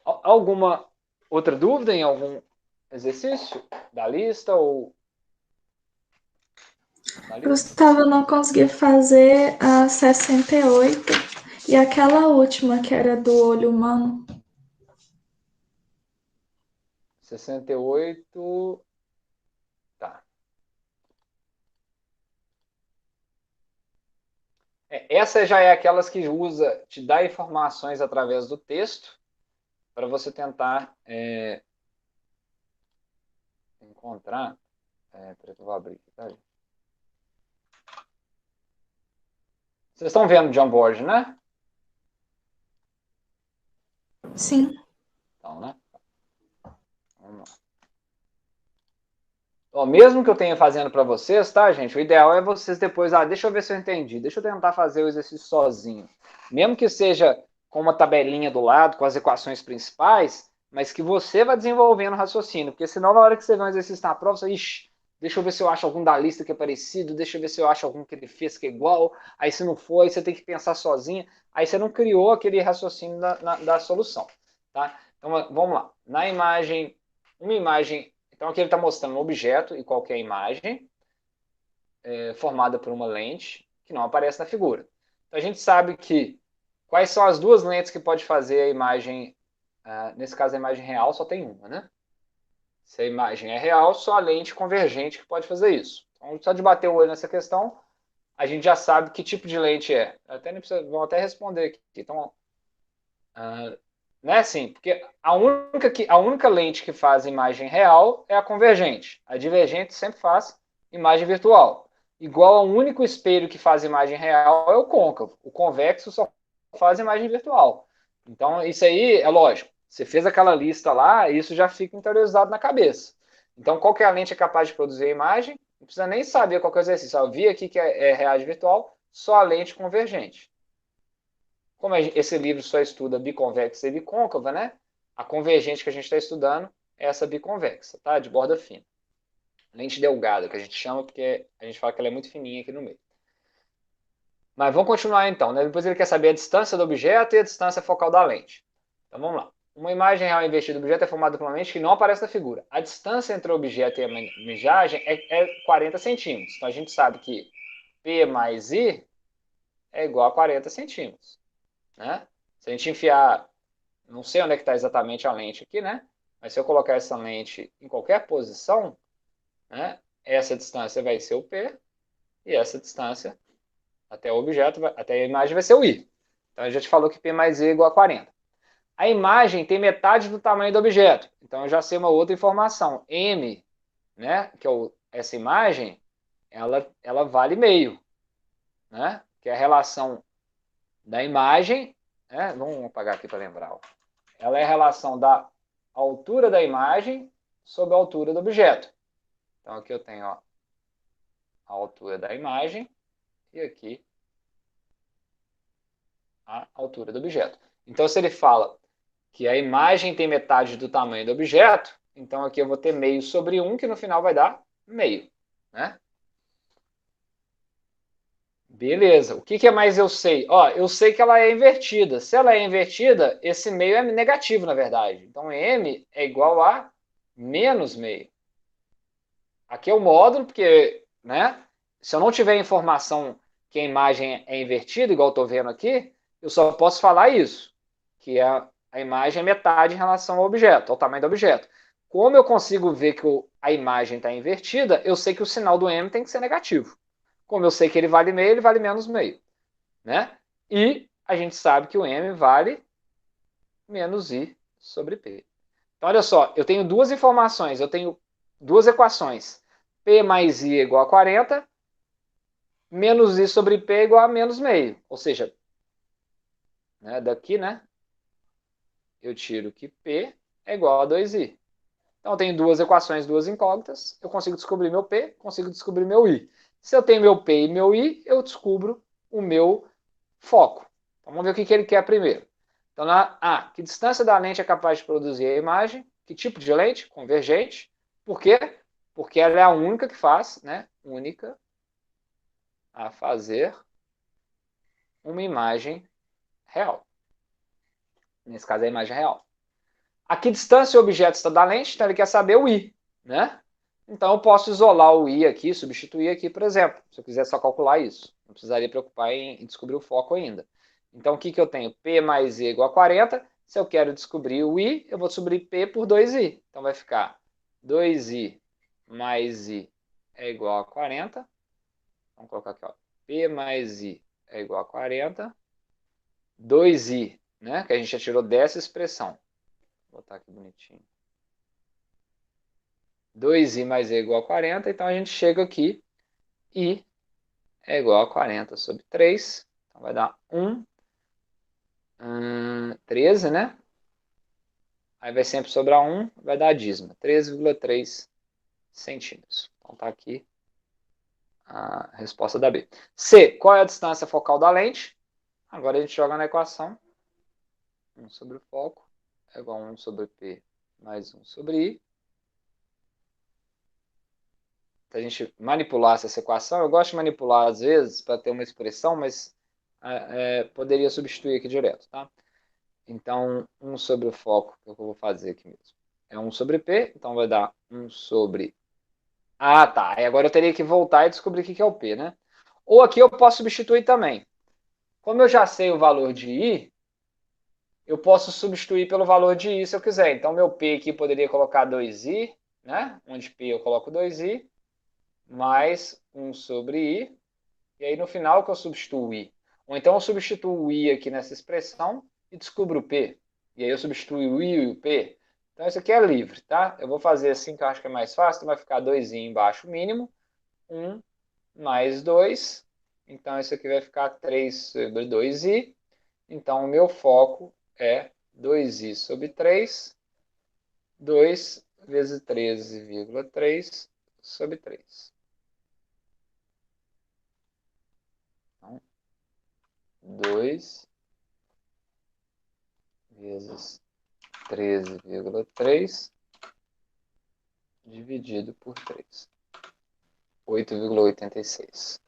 Alguma outra dúvida em algum exercício da lista ou da lista? Gustavo, eu não consegui fazer a 68 e aquela última que era do olho humano. 68. Tá. Essa já é aquelas que te dá informações através do texto para você tentar encontrar. Peraí que eu vou abrir aqui, tá? Vocês estão vendo o John Board, né? Sim. Então, né? Vamos lá. Ó, mesmo que eu tenha fazendo para vocês, tá, gente? O ideal é vocês depois, deixa eu ver se eu entendi, deixa eu tentar fazer o exercício sozinho. Mesmo que seja com uma tabelinha do lado, com as equações principais, mas que você vá desenvolvendo o raciocínio, porque senão na hora que você vê um exercício na prova, você, ixi, deixa eu ver se eu acho algum da lista que é parecido, deixa eu ver se eu acho algum que ele fez que é igual, aí se não for, aí você tem que pensar sozinho, aí você não criou aquele raciocínio da solução, tá? Então, vamos lá. Na imagem, uma imagem. Então, aqui ele está mostrando um objeto e qualquer imagem formada por uma lente que não aparece na figura. Então, a gente sabe que quais são as duas lentes que pode fazer a imagem, nesse caso a imagem real só tem uma, né? Se a imagem é real, só a lente convergente que pode fazer isso. Então, só de bater o olho nessa questão, a gente já sabe que tipo de lente é. Até nem precisa, vão até responder aqui. Então, né, assim, porque a única lente que faz imagem real é a convergente. A divergente sempre faz imagem virtual. Igual ao único espelho que faz imagem real é o côncavo. O convexo só faz imagem virtual. Então, isso aí é lógico. Você fez aquela lista lá, isso já fica interiorizado na cabeça. Então, qualquer lente é capaz de produzir a imagem, não precisa nem saber qual que é o exercício. Eu vi aqui que é reagem virtual, só a lente convergente. Como esse livro só estuda biconvexa e bicôncava, né? A convergente que a gente está estudando é essa biconvexa, tá? De borda fina. Lente delgada, que a gente chama, porque a gente fala que ela é muito fininha aqui no meio. Mas vamos continuar então, né? Depois ele quer saber a distância do objeto e a distância focal da lente. Então vamos lá. Uma imagem real invertida do objeto é formada por uma lente que não aparece na figura. A distância entre o objeto e a imagem é 40 centímetros. Então a gente sabe que P mais I é igual a 40 centímetros. Né? Se a gente enfiar, não sei onde é que está exatamente a lente aqui, né? Mas se eu colocar essa lente em qualquer posição, né? Essa distância vai ser o P e essa distância até o objeto, até a imagem vai ser o I. Então a gente falou que P mais I é igual a 40. A imagem tem metade do tamanho do objeto. Então eu já sei uma outra informação. M, né? Que é essa imagem, ela vale meio, né? Que é a relação da imagem, né? Vamos apagar aqui para lembrar. Ó. Ela é a relação da altura da imagem sobre a altura do objeto. Então aqui eu tenho ó, a altura da imagem e aqui a altura do objeto. Então se ele fala que a imagem tem metade do tamanho do objeto, então aqui eu vou ter meio sobre 1, que no final vai dar meio, né? Beleza. O que mais eu sei? Ó, eu sei que ela é invertida. Se ela é invertida, esse meio é negativo, na verdade. Então, m é igual a menos meio. Aqui é o módulo, porque, né? Se eu não tiver informação que a imagem é invertida, igual eu estou vendo aqui, eu só posso falar isso, que a imagem é metade em relação ao objeto, ao tamanho do objeto. Como eu consigo ver que a imagem está invertida, eu sei que o sinal do m tem que ser negativo. Como eu sei que ele vale meio, ele vale menos meio. Né? E a gente sabe que o m vale menos i sobre p. Então, olha só, eu tenho duas informações, eu tenho duas equações. P mais i é igual a 40, menos i sobre p é igual a menos meio. Ou seja, né, daqui, né, eu tiro que p é igual a 2i. Então, eu tenho duas equações, duas incógnitas, eu consigo descobrir meu p, consigo descobrir meu i. Se eu tenho meu p e meu i, eu descubro o meu foco. Então, vamos ver o que ele quer primeiro. Então, que distância da lente é capaz de produzir a imagem? Que tipo de lente? Convergente. Por quê? Porque ela é a única que faz, né? Única a fazer uma imagem real. Nesse caso, é a imagem real. A que distância o objeto está da lente? Então, ele quer saber o I, né? Então, eu posso isolar o I aqui, substituir aqui, por exemplo, se eu quiser só calcular isso. Não precisaria preocupar em descobrir o foco ainda. Então, o que eu tenho? P mais I é igual a 40. Se eu quero descobrir o I, eu vou descobrir P por 2I. Então, vai ficar 2I mais I é igual a 40. Vamos colocar aqui, ó. P mais I é igual a 40. 2I, né? Que a gente já tirou dessa expressão. Vou botar aqui bonitinho. 2i mais i é igual a 40, então a gente chega aqui, i é igual a 40 sobre 3, então vai dar 13, né? Aí vai sempre sobrar 1, vai dar a dízima, 13,3 centímetros. Então tá aqui a resposta da B. C, qual é a distância focal da lente? Agora a gente joga na equação, 1 sobre o foco é igual a 1 sobre P mais 1 sobre I. Se a gente manipulasse essa equação, eu gosto de manipular às vezes para ter uma expressão, mas poderia substituir aqui direto, tá? Então, 1 sobre o foco, que eu vou fazer aqui mesmo, é 1 sobre P, então vai dar 1 sobre... Ah, tá, aí agora eu teria que voltar e descobrir o que é o P, né? Ou aqui eu posso substituir também. Como eu já sei o valor de I, eu posso substituir pelo valor de I se eu quiser. Então, meu P aqui poderia colocar 2I né? Onde P eu coloco 2i, mais 1 sobre i, e aí no final que eu substituo o i. Ou então eu substituo o i aqui nessa expressão e descubro o p. E aí eu substituo o i e o p. Então isso aqui é livre, tá? Eu vou fazer assim que eu acho que é mais fácil, então vai ficar 2i embaixo mínimo, 1 mais 2. Então isso aqui vai ficar 3 sobre 2i. Então o meu foco é 2i sobre 3, 2 vezes 13,3 sobre 3. Então, 2 vezes 13,3 dividido por 3. 8,86.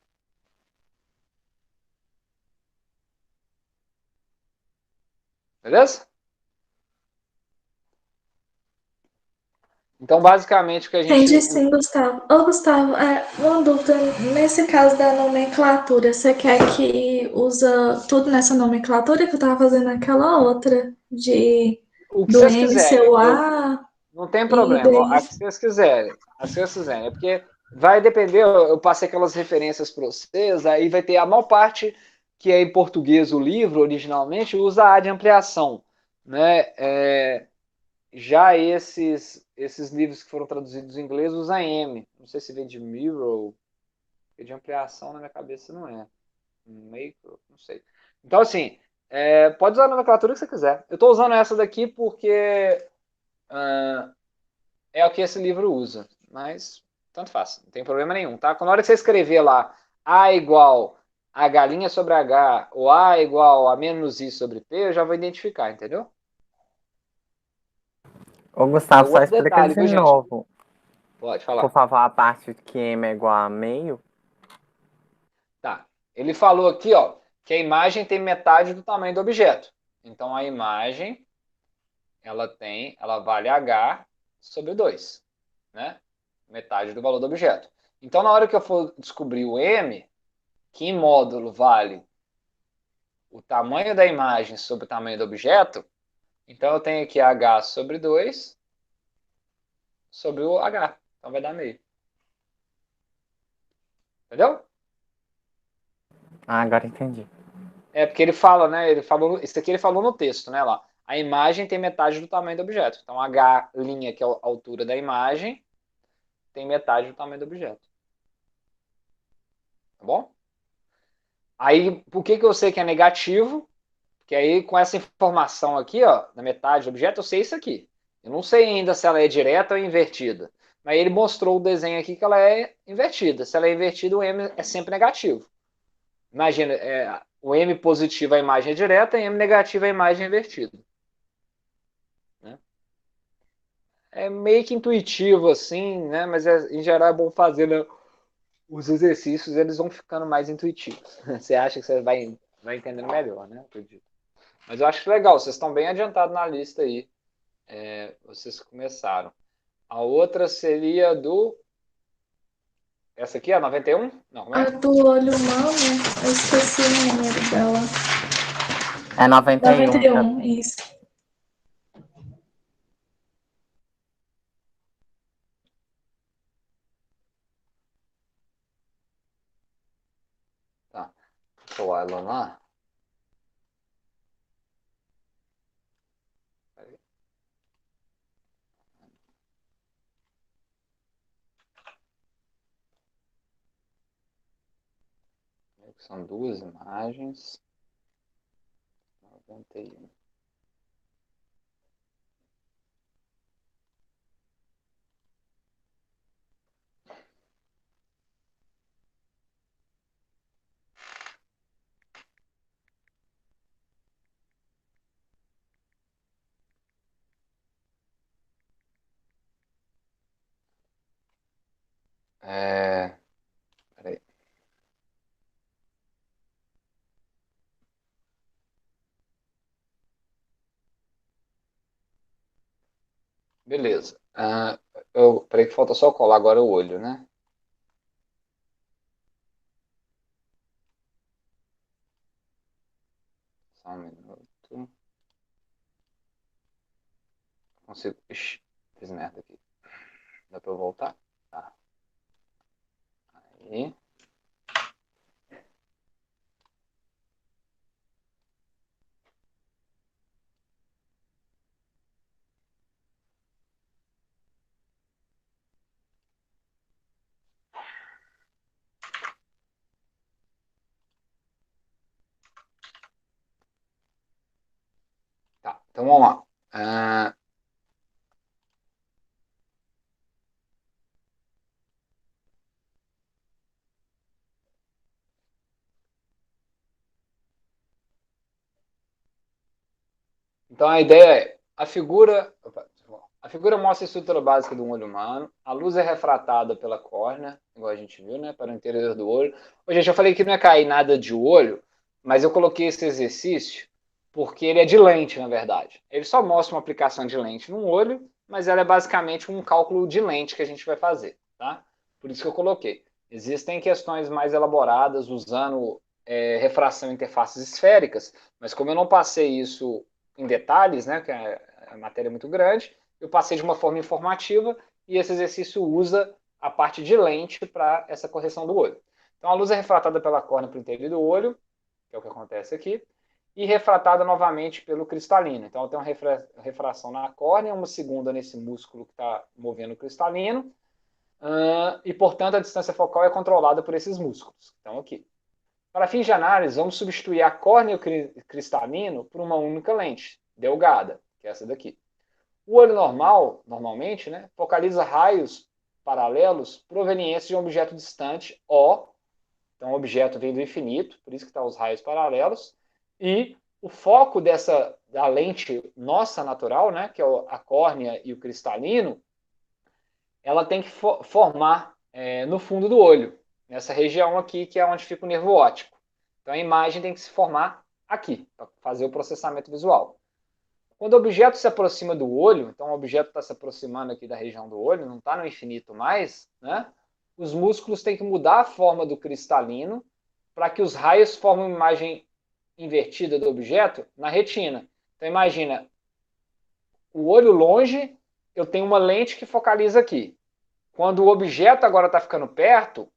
Beleza? Então, basicamente, o que a gente. Entendi sim, Gustavo. Ô, Gustavo, uma dúvida. Nesse caso da nomenclatura, você quer que usa tudo nessa nomenclatura que eu tava fazendo aquela outra O que do vocês M ser quiserem. o A Não tem e problema. daí. As que vocês quiserem. As que vocês quiserem. É porque vai depender. Eu passei aquelas referências para vocês, aí vai ter a maior parte que é em português o livro, originalmente, usa a de ampliação. Né? Já esses livros que foram traduzidos em inglês usam M. Não sei se vem de mirror, porque de ampliação na minha cabeça não é. Macro, não sei. Então, assim, pode usar a nomenclatura que você quiser. Eu estou usando essa daqui porque é o que esse livro usa. Mas, tanto faz, não tem problema nenhum, tá? Quando a hora que você escrever lá A igual a galinha sobre H, ou A igual a menos I sobre P, eu já vou identificar, entendeu? Ô, E Gustavo, só outro explica detalhe, de viu, gente? novo. Pode Por falar. favor, a parte que m é igual a meio. Tá. Ele falou aqui, ó, que a imagem tem metade do tamanho do objeto. Então a imagem, ela vale h sobre 2, né? Metade do valor do objeto. Então na hora que eu for descobrir o m, que em módulo vale o tamanho da imagem sobre o tamanho do objeto, então eu tenho aqui h sobre 2 sobre o h. Então vai dar meio. Entendeu? Ah, agora entendi. É porque ele fala, né? Ele falou, isso aqui ele falou no texto, né? Lá. A imagem tem metade do tamanho do objeto. Então, H', que é a altura da imagem, tem metade do tamanho do objeto. Tá bom? Aí, por que eu sei que é negativo? Porque aí, com essa informação aqui, ó, na metade do objeto, eu sei isso aqui. Eu não sei ainda se ela é direta ou invertida. Mas ele mostrou o desenho aqui que ela é invertida. Se ela é invertida, o M é sempre negativo. Imagina, o M positivo a imagem é direta e M negativo a imagem é invertida. Né? É meio que intuitivo assim, né? Mas em geral é bom fazer, né? Os exercícios, eles vão ficando mais intuitivos. Você acha que você vai entendendo melhor, né? Acredito. Mas eu acho legal, vocês estão bem adiantados na lista aí. Vocês começaram. A outra seria do. Essa aqui, a 91? Não, como A é? do olho humano, eu esqueci o número dela. É 91. 91, isso. Tá. Deixa eu ela lá. São duas imagens. 91. Peraí. Beleza. Peraí que falta só colar agora o olho, né? Só um minuto. Consigo. Ixi, fiz merda aqui. Dá para eu voltar? Tá. Aí. Tá, então vamos lá. Então a ideia é, a figura mostra a estrutura básica do olho humano, a luz é refratada pela córnea, igual a gente viu, né, para o interior do olho. Ô, gente, eu falei que não ia cair nada de olho, mas eu coloquei esse exercício porque ele é de lente, na verdade. Ele só mostra uma aplicação de lente no olho, mas ela é basicamente um cálculo de lente que a gente vai fazer, tá? Por isso que eu coloquei. Existem questões mais elaboradas usando refração em interfaces esféricas, mas como eu não passei isso em detalhes, né, que a matéria é muito grande, eu passei de uma forma informativa e esse exercício usa a parte de lente para essa correção do olho. Então a luz é refratada pela córnea para o interior do olho, que é o que acontece aqui, e refratada novamente pelo cristalino. Então tem uma refração na córnea, uma segunda nesse músculo que está movendo o cristalino, e portanto a distância focal é controlada por esses músculos. Então aqui. Para fins de análise, vamos substituir a córnea e o cristalino por uma única lente, delgada, que é essa daqui. O olho normal, normalmente, né, focaliza raios paralelos provenientes de um objeto distante, O. Então, o objeto vem do infinito, por isso que estão os raios paralelos. E o foco da lente nossa natural, né, que é a córnea e o cristalino, ela tem que formar no fundo do olho, nessa região aqui, que é onde fica o nervo óptico. Então a imagem tem que se formar aqui, para fazer o processamento visual. Quando o objeto se aproxima do olho, então o objeto está se aproximando aqui da região do olho, não está no infinito mais, né? Os músculos têm que mudar a forma do cristalino para que os raios formem uma imagem invertida do objeto na retina. Então imagina, o olho longe, eu tenho uma lente que focaliza aqui. Quando o objeto agora está ficando perto,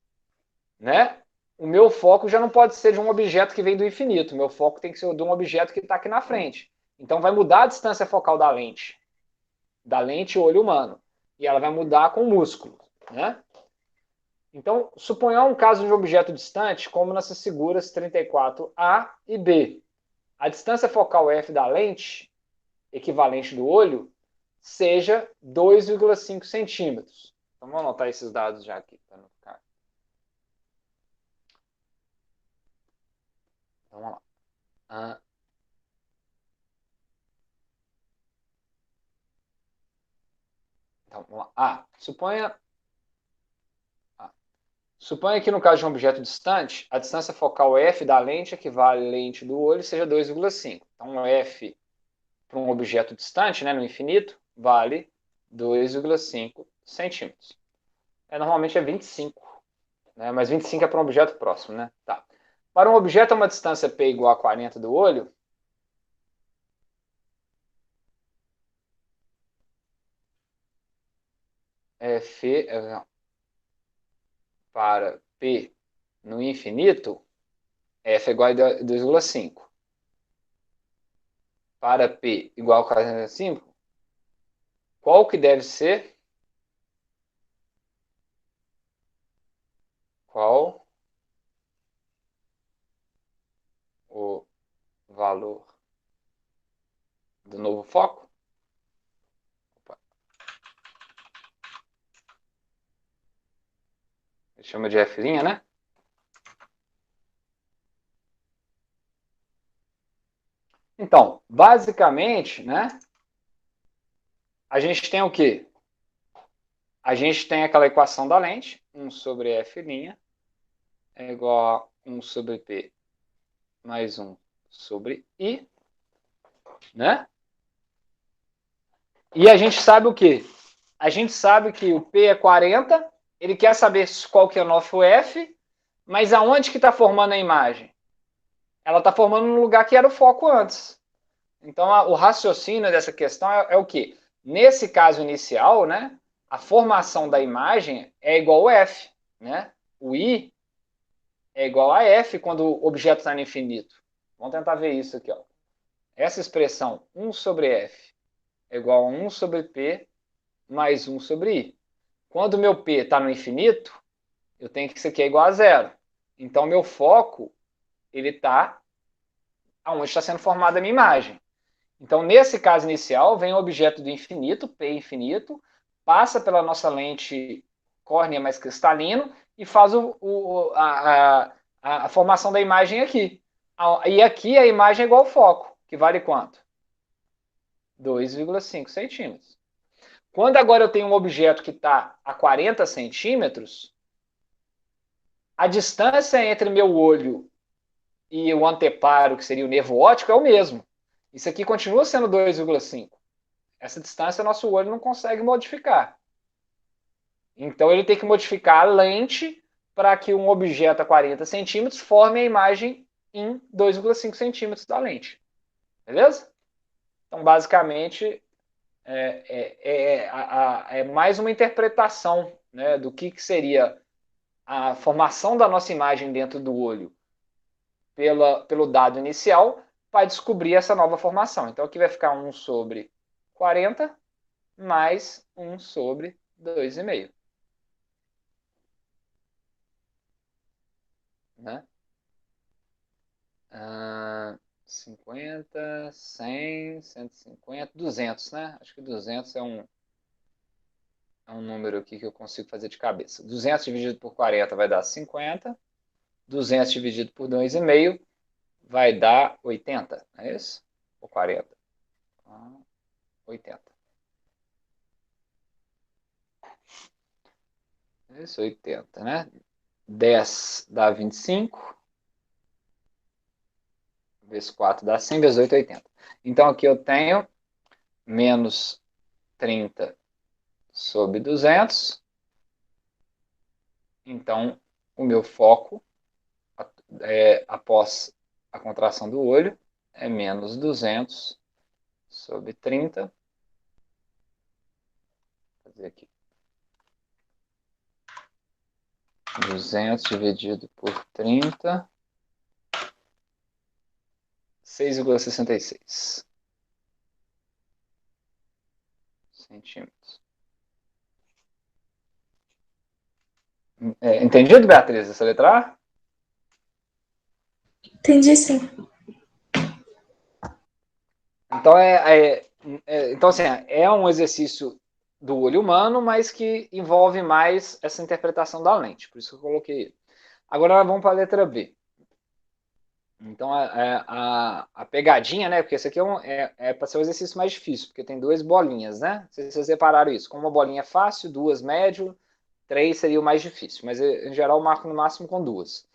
né, o meu foco já não pode ser de um objeto que vem do infinito. O meu foco tem que ser de um objeto que está aqui na frente. Então vai mudar a distância focal da lente olho humano. E ela vai mudar com o músculo. Né? Então, suponha um caso de um objeto distante, como nessas figuras 34A e B. A distância focal F da lente, equivalente do olho, seja 2,5 centímetros. Então, vamos anotar esses dados já aqui, para não ficar. Então, vamos lá. Então, vamos lá. Suponha que no caso de um objeto distante, a distância focal F da lente equivale à lente do olho seja 2,5. Então, F para um objeto distante, né, no infinito, vale 2,5 centímetros. Normalmente é 25, né, mas 25 é para um objeto próximo. Né? Tá. Para um objeto a uma distância P igual a 40 do olho, F para P no infinito, F é igual a 2,5. Para P igual a 45, qual que deve ser? Qual o valor do novo foco? Opa. Ele chama de F', né? Então, basicamente, né? A gente tem o quê? A gente tem aquela equação da lente, 1 sobre F' é igual a 1 sobre P mais 1 sobre I, né? E a gente sabe o quê? A gente sabe que o P é 40, ele quer saber qual que é o nosso F, mas aonde que está formando a imagem? Ela está formando no lugar que era o foco antes. Então, o raciocínio dessa questão é o quê? Nesse caso inicial, né, a formação da imagem é igual ao F, né? O I é igual a F quando o objeto está no infinito. Vamos tentar ver isso aqui, ó. Essa expressão 1 sobre F é igual a 1 sobre P mais 1 sobre I. Quando o meu P está no infinito, eu tenho que isso aqui é igual a zero. Então, meu foco ele está onde está sendo formada a minha imagem. Então, nesse caso inicial, vem o objeto do infinito, P infinito, passa pela nossa lente córnea mais cristalino e faz a formação da imagem aqui. E aqui a imagem é igual ao foco, que vale quanto? 2,5 centímetros. Quando agora eu tenho um objeto que está a 40 centímetros, a distância entre meu olho e o anteparo, que seria o nervo óptico, é o mesmo. Isso aqui continua sendo 2,5. Essa distância nosso olho não consegue modificar. Então ele tem que modificar a lente para que um objeto a 40 centímetros forme a imagem em 2,5 centímetros da lente. Beleza? Então, basicamente, é mais uma interpretação, né, do que seria a formação da nossa imagem dentro do olho pelo dado inicial para descobrir essa nova formação. Então, aqui vai ficar 1 sobre 40 mais 1 sobre 2,5. Né? 50, 100, 150, 200, né? Acho que 200 é um número aqui que eu consigo fazer de cabeça. 200 dividido por 40 vai dar 50. 200 dividido por 2,5 vai dar 80, não é isso? Ou 40? 80. Isso, 80, né? 10 dá 25. Vezes 4 dá 100, vezes 8, 80. Então, aqui eu tenho menos 30 sobre 200. Então, o meu foco, após a contração do olho, é menos 200 sobre 30. Vou fazer aqui. 200 dividido por 30. 6,66 centímetros. Entendido, Beatriz, essa letra A? Entendi, sim. Então, então assim, é um exercício do olho humano, mas que envolve mais essa interpretação da lente. Por isso que eu coloquei ele. Agora vamos para a letra B. Então, a pegadinha, né? Porque esse aqui é para ser um exercício mais difícil, porque tem duas bolinhas, né? Não sei se vocês repararam isso. Com uma bolinha é fácil, duas médio, três seria o mais difícil. Mas, em geral, eu marco no máximo com duas.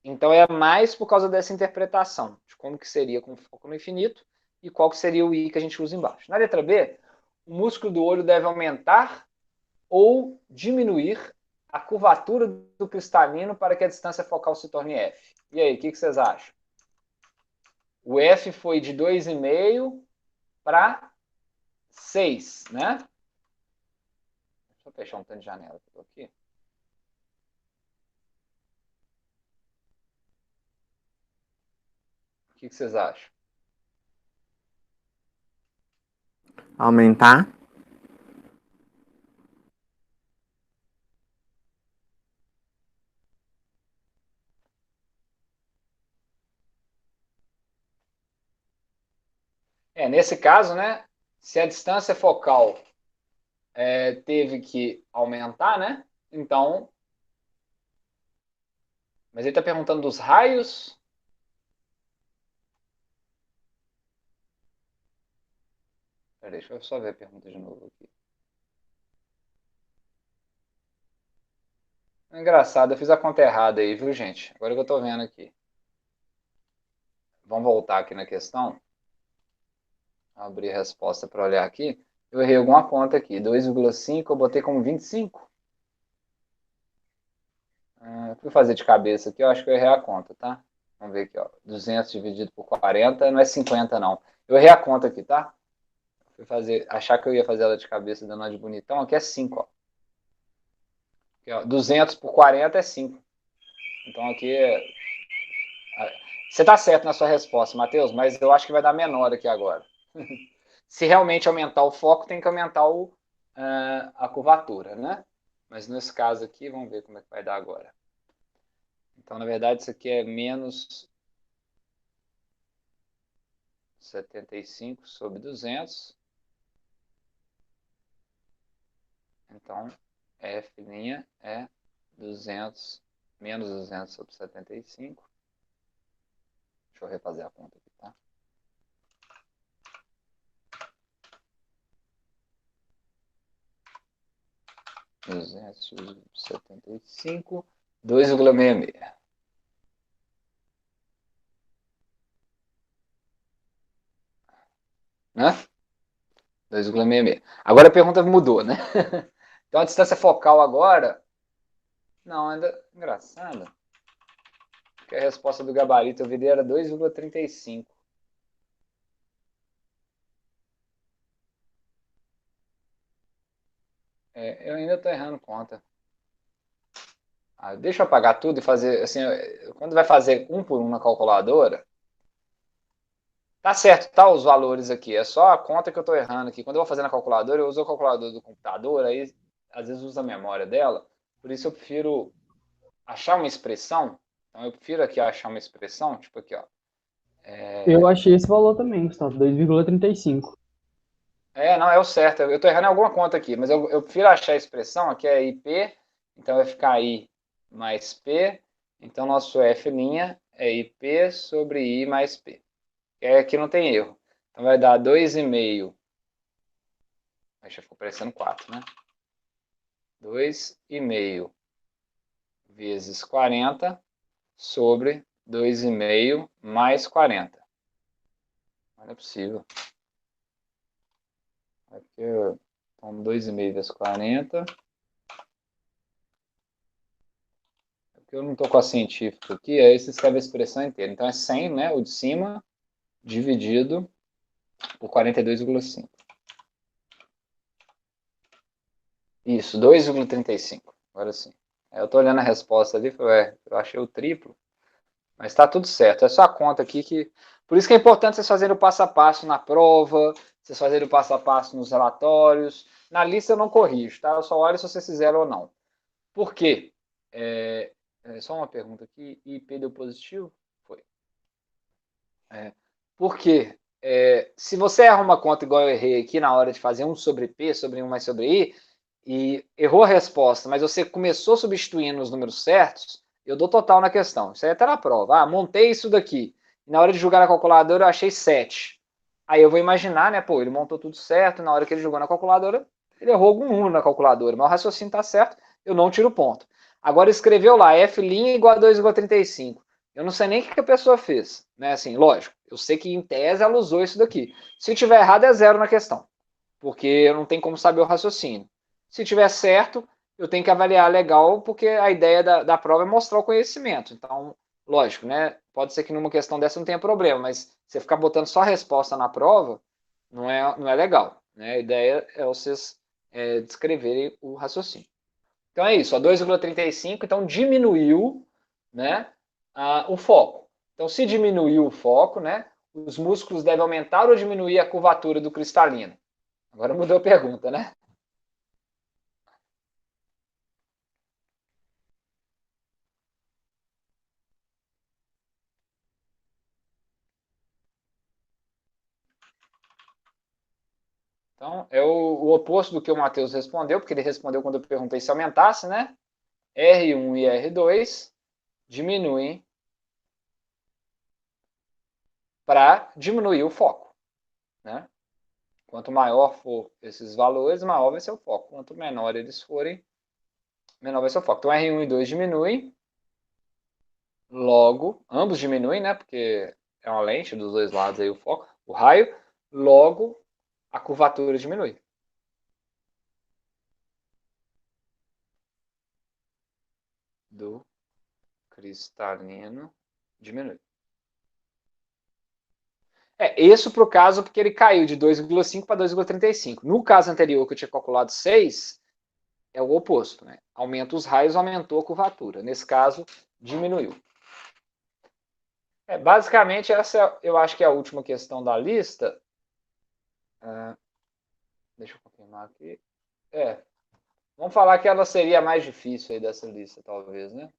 Então, é mais por causa dessa interpretação, de como que seria com foco no infinito e qual que seria o I que a gente usa embaixo. Na letra B, o músculo do olho deve aumentar ou diminuir a curvatura do cristalino para que a distância focal se torne F. E aí, o que vocês acham? O F foi de 2,5 para 6, né? Deixa eu fechar um tanto de janela que eu tô aqui. O que vocês acham? Aumentar? Nesse caso, né? Se a distância focal teve que aumentar, né? Então. Mas ele está perguntando dos raios. Pera, deixa eu só ver a pergunta de novo aqui. Engraçado, eu fiz a conta errada aí, viu, gente? Agora que eu estou vendo aqui. Vamos voltar aqui na questão. Abrir a resposta para olhar aqui. Eu errei alguma conta aqui. 2,5 eu botei como 25. Fui fazer de cabeça aqui, eu acho que eu errei a conta, tá? Vamos ver aqui, ó. 200 dividido por 40 não é 50, não. Eu errei a conta aqui, tá? Fui achar que eu ia fazer ela de cabeça dando uma de bonitão. Aqui é 5, ó. Aqui, ó, 200 por 40 é 5. Então aqui você está certo na sua resposta, Matheus, mas eu acho que vai dar menor aqui agora. Se realmente aumentar o foco, tem que aumentar a curvatura, né? Mas nesse caso aqui, vamos ver como é que vai dar agora. Então, na verdade, isso aqui é menos 75 sobre 200. Então, F' é 200, menos 200 sobre 75. Deixa eu refazer a conta aqui, tá? Duzentos 75, 2,66. Né? 2,66. Agora a pergunta mudou, né? Então a distância focal agora. Não, ainda. Engraçado. Porque a resposta do gabarito eu vi era 2,35. Eu ainda estou errando conta. Deixa eu apagar tudo e fazer. Assim, quando vai fazer um por um na calculadora. Tá certo, tá os valores aqui. É só a conta que eu estou errando aqui. Quando eu vou fazer na calculadora, eu uso a calculadora do computador, aí às vezes uso a memória dela. Por isso eu prefiro achar uma expressão. Então eu prefiro aqui achar uma expressão, tipo aqui, ó. Eu achei esse valor também, Gustavo, 2,35. Não, é o certo. Eu estou errando em alguma conta aqui, mas eu prefiro achar a expressão, aqui é IP, então vai ficar I mais P, então nosso F' é IP sobre I mais P. Aqui não tem erro. Então vai dar 2,5. Aí já ficou parecendo 4, né? 2,5 vezes 40 sobre 2,5 mais 40. Não é possível. Aqui, então, 2,5 vezes 40. Porque eu não estou com a científica aqui, aí você escreve a expressão inteira. Então é 100, né? O de cima, dividido por 42,5. Isso, 2,35. Agora sim. Eu estou olhando a resposta ali, eu achei o triplo. Mas está tudo certo. É só a conta aqui que. Por isso que é importante vocês fazerem o passo a passo na prova, vocês fazerem o passo a passo nos relatórios. Na lista eu não corrijo, tá? Eu só olho se vocês fizeram ou não. Por quê? Só uma pergunta aqui. IP deu positivo? Foi. Por quê? Se você erra uma conta igual eu errei aqui na hora de fazer 1 sobre P, sobre 1 mais sobre I, e errou a resposta, mas você começou substituindo os números certos, eu dou total na questão. Isso aí até na prova. Montei isso daqui. Na hora de jogar na calculadora, eu achei 7. Aí eu vou imaginar, né? Pô, ele montou tudo certo. Na hora que ele jogou na calculadora, ele errou algum número na calculadora. Mas o raciocínio está certo, eu não tiro ponto. Agora escreveu lá, F' igual a 2,35. Eu não sei nem o que a pessoa fez. Né? Assim, lógico, eu sei que em tese ela usou isso daqui. Se tiver errado, é 0 na questão. Porque eu não tenho como saber o raciocínio. Se tiver certo, eu tenho que avaliar legal, porque a ideia da prova é mostrar o conhecimento. Então, lógico, né? Pode ser que numa questão dessa não tenha problema, mas você ficar botando só a resposta na prova não é legal. Né? A ideia é vocês descreverem o raciocínio. Então é isso, a 2,35, então diminuiu, né, o foco. Então se diminuiu o foco, né, os músculos devem aumentar ou diminuir a curvatura do cristalino? Agora mudou a pergunta, né? Então, é o oposto do que o Matheus respondeu, porque ele respondeu quando eu perguntei se aumentasse, né? R1 e R2 diminuem para diminuir o foco, né? Quanto maior for esses valores, maior vai ser o foco. Quanto menor eles forem, menor vai ser o foco. Então, R1 e 2 diminuem, logo, ambos diminuem, né? Porque é uma lente dos dois lados aí o foco, o raio, logo a curvatura diminui. Do cristalino diminui. Isso para o caso porque ele caiu de 2,5 para 2,35. No caso anterior, que eu tinha calculado 6, é o oposto, né? Aumenta os raios, aumentou a curvatura. Nesse caso, diminuiu. Basicamente, essa eu acho que é a última questão da lista. Deixa eu confirmar aqui. Vamos falar que ela seria a mais difícil aí dessa lista, talvez, né?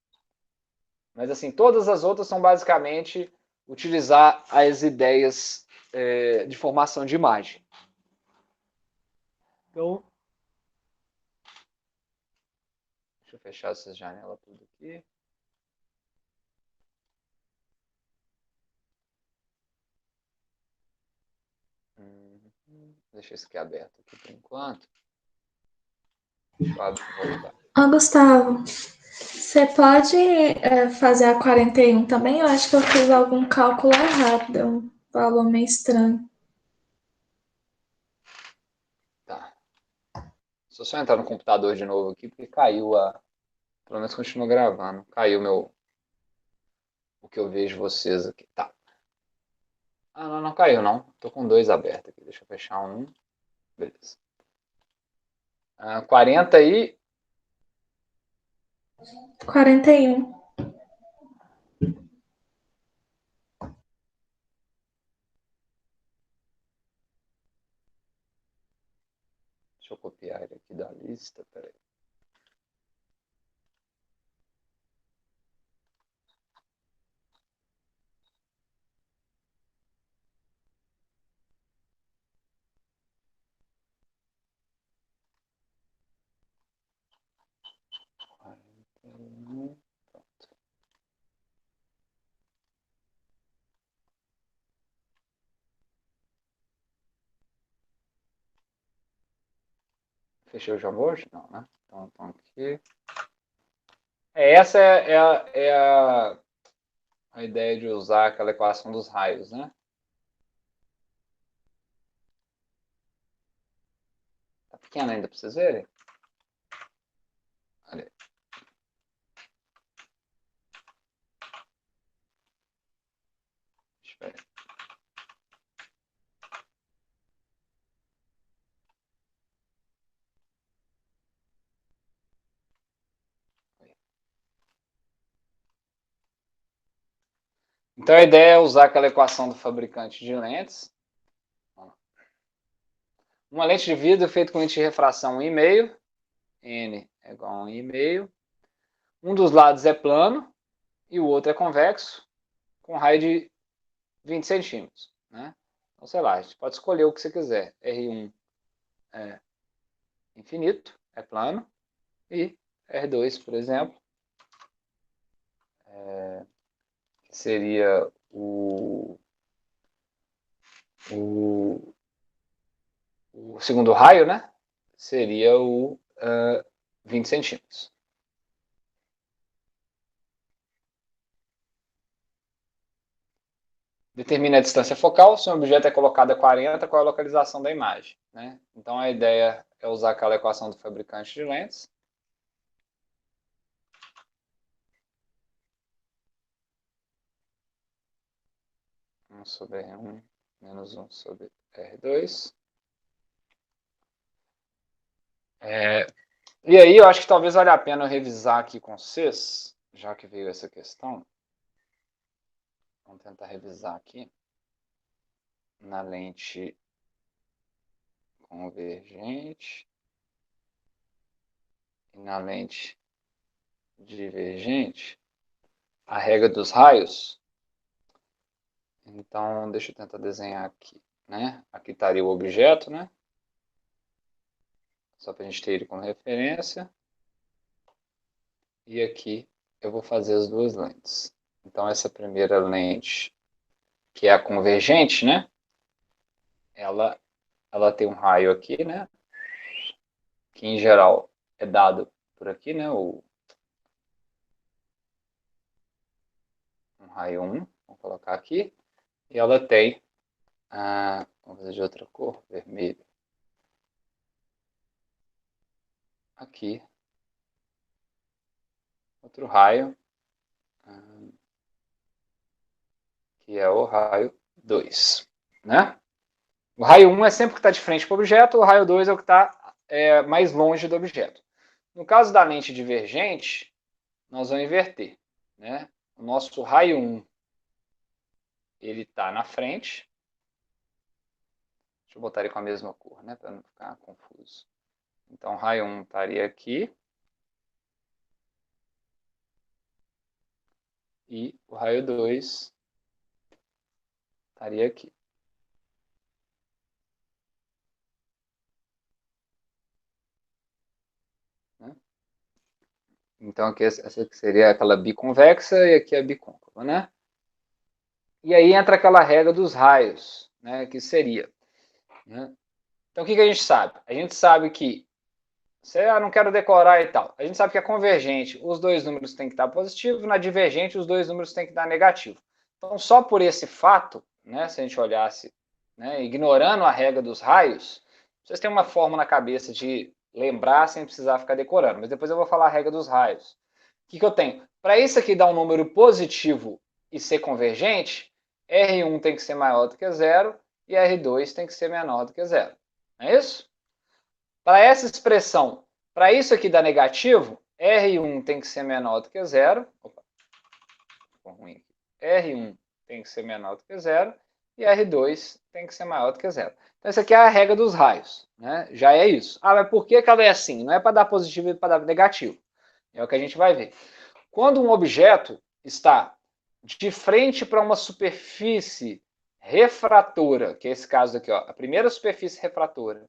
Mas, assim, todas as outras são basicamente utilizar as ideias de formação de imagem. Então, deixa eu fechar essa janela tudo aqui. Deixa isso aqui aberto aqui por enquanto. Deixa eu voltar. Gustavo, você pode fazer a 41 também? Eu acho que eu fiz algum cálculo errado, deu um valor meio estranho. Tá. Só entrar no computador de novo aqui, porque caiu a... Pelo menos continua gravando. Caiu o que eu vejo vocês aqui. Tá. Não caiu não. Tô com 2 abertos aqui. Deixa eu fechar um. Beleza. 40 e... 41. Deixa eu copiar ele aqui da lista. Peraí. Pronto. Fechei o Jamboard? Não, né? Então, aqui. Essa é a ideia de usar aquela equação dos raios, né? Tá pequeno ainda para vocês verem? Olha aí. Espera aí. Então a ideia é usar aquela equação do fabricante de lentes. Uma lente de vidro feita com índice de refração 1,5. N é igual a 1,5. Um dos lados é plano e o outro é convexo, com raio de 20 centímetros. Né? Então, sei lá, a gente pode escolher o que você quiser. R1 é infinito, é plano. E R2, por exemplo, que seria o segundo raio, né? Seria o 20 centímetros. Determina a distância focal, se um objeto é colocado a 40, qual é a localização da imagem. Né? Então a ideia é usar aquela equação do fabricante de lentes. Um sobre R1 menos 1 sobre R2. E aí eu acho que talvez valha a pena eu revisar aqui com vocês, já que veio essa questão. Vamos tentar revisar aqui. Na lente convergente e na lente divergente, a regra dos raios. Então, deixa eu tentar desenhar aqui, né? Aqui estaria o objeto, né? Só para a gente ter ele como referência. E aqui eu vou fazer as duas lentes. Então, essa primeira lente, que é a convergente, né? Ela tem um raio aqui, né? Que em geral é dado por aqui, né? Um raio 1, vou colocar aqui. E ela tem, vamos fazer de outra cor, vermelho. Aqui, outro raio, que é o raio 2, né? O raio 1 é sempre o que está de frente para o objeto, o raio 2 é o que está mais longe do objeto. No caso da lente divergente, nós vamos inverter, né? O nosso raio 1, ele está na frente. Deixa eu botar ele com a mesma cor, né? Para não ficar confuso. Então, raio 1 estaria aqui. E o raio 2 estaria aqui. Né? Então, aqui, essa aqui seria aquela biconvexa e aqui a bicôncava, né? E aí entra aquela regra dos raios, né? Que seria, né? Então, o que a gente sabe? A gente sabe que, não quero decorar e tal. A gente sabe que é convergente, os dois números têm que estar positivos, na divergente, os dois números têm que estar negativo. Então, só por esse fato, né, se a gente olhasse, né, ignorando a regra dos raios, vocês têm uma forma na cabeça de lembrar sem precisar ficar decorando, mas depois eu vou falar a regra dos raios. O que eu tenho? Para isso aqui dar um número positivo e ser convergente, R1 tem que ser maior do que zero e R2 tem que ser menor do que zero. Não é isso? Para essa expressão, para isso aqui dar negativo, R1 tem que ser menor do que zero. Opa, ficou ruim aqui. R1 tem que ser menor do que zero e R2 tem que ser maior do que zero. Então, essa aqui é a regra dos raios, né? Já é isso. Ah, mas por que ela é assim? Não é para dar positivo e para dar negativo. É o que a gente vai ver. Quando um objeto está de frente para uma superfície refratora, que é esse caso aqui, ó, a primeira superfície refratora,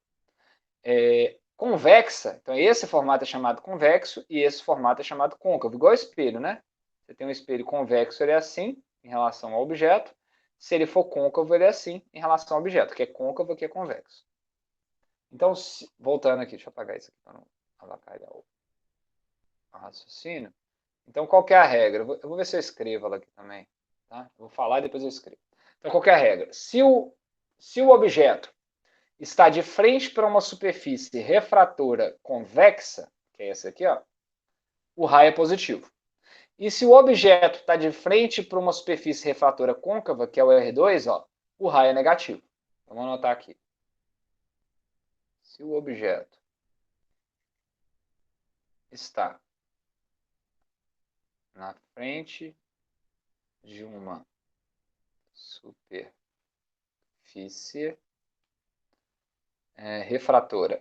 convexa, então esse formato é chamado convexo e esse formato é chamado côncavo, igual espelho, né? Você tem um espelho convexo, ele é assim em relação ao objeto. Se ele for côncavo, ele é assim em relação ao objeto, que é côncavo, que é convexo. Então, voltando aqui, deixa eu apagar isso aqui para não avacalhar o raciocínio. Então, qual que é a regra? Eu vou ver se eu escrevo ela aqui também. Tá? Eu vou falar e depois eu escrevo. Então, qual que é a regra? Se o objeto está de frente para uma superfície refratora convexa, que é essa aqui, ó, o raio é positivo. E se o objeto está de frente para uma superfície refratora côncava, que é o R2, ó, o raio é negativo. Vamos anotar aqui. Se o objeto está na frente de uma superfície refratora.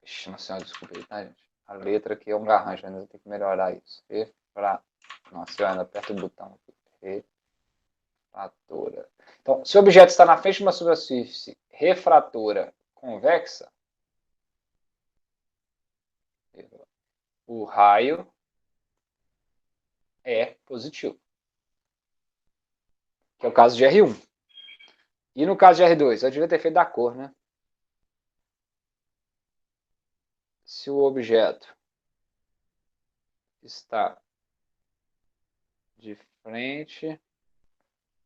Ixi, não sei, desculpa aí, tá, gente? A letra aqui é um garrancho, ainda tem que melhorar isso. Nossa, eu ainda aperto o botão aqui. Refratora. Então, se o objeto está na frente de uma superfície refratora convexa, o raio é positivo. Que é o caso de R1. E no caso de R2? Eu devia ter feito da cor, né? Se o objeto está de frente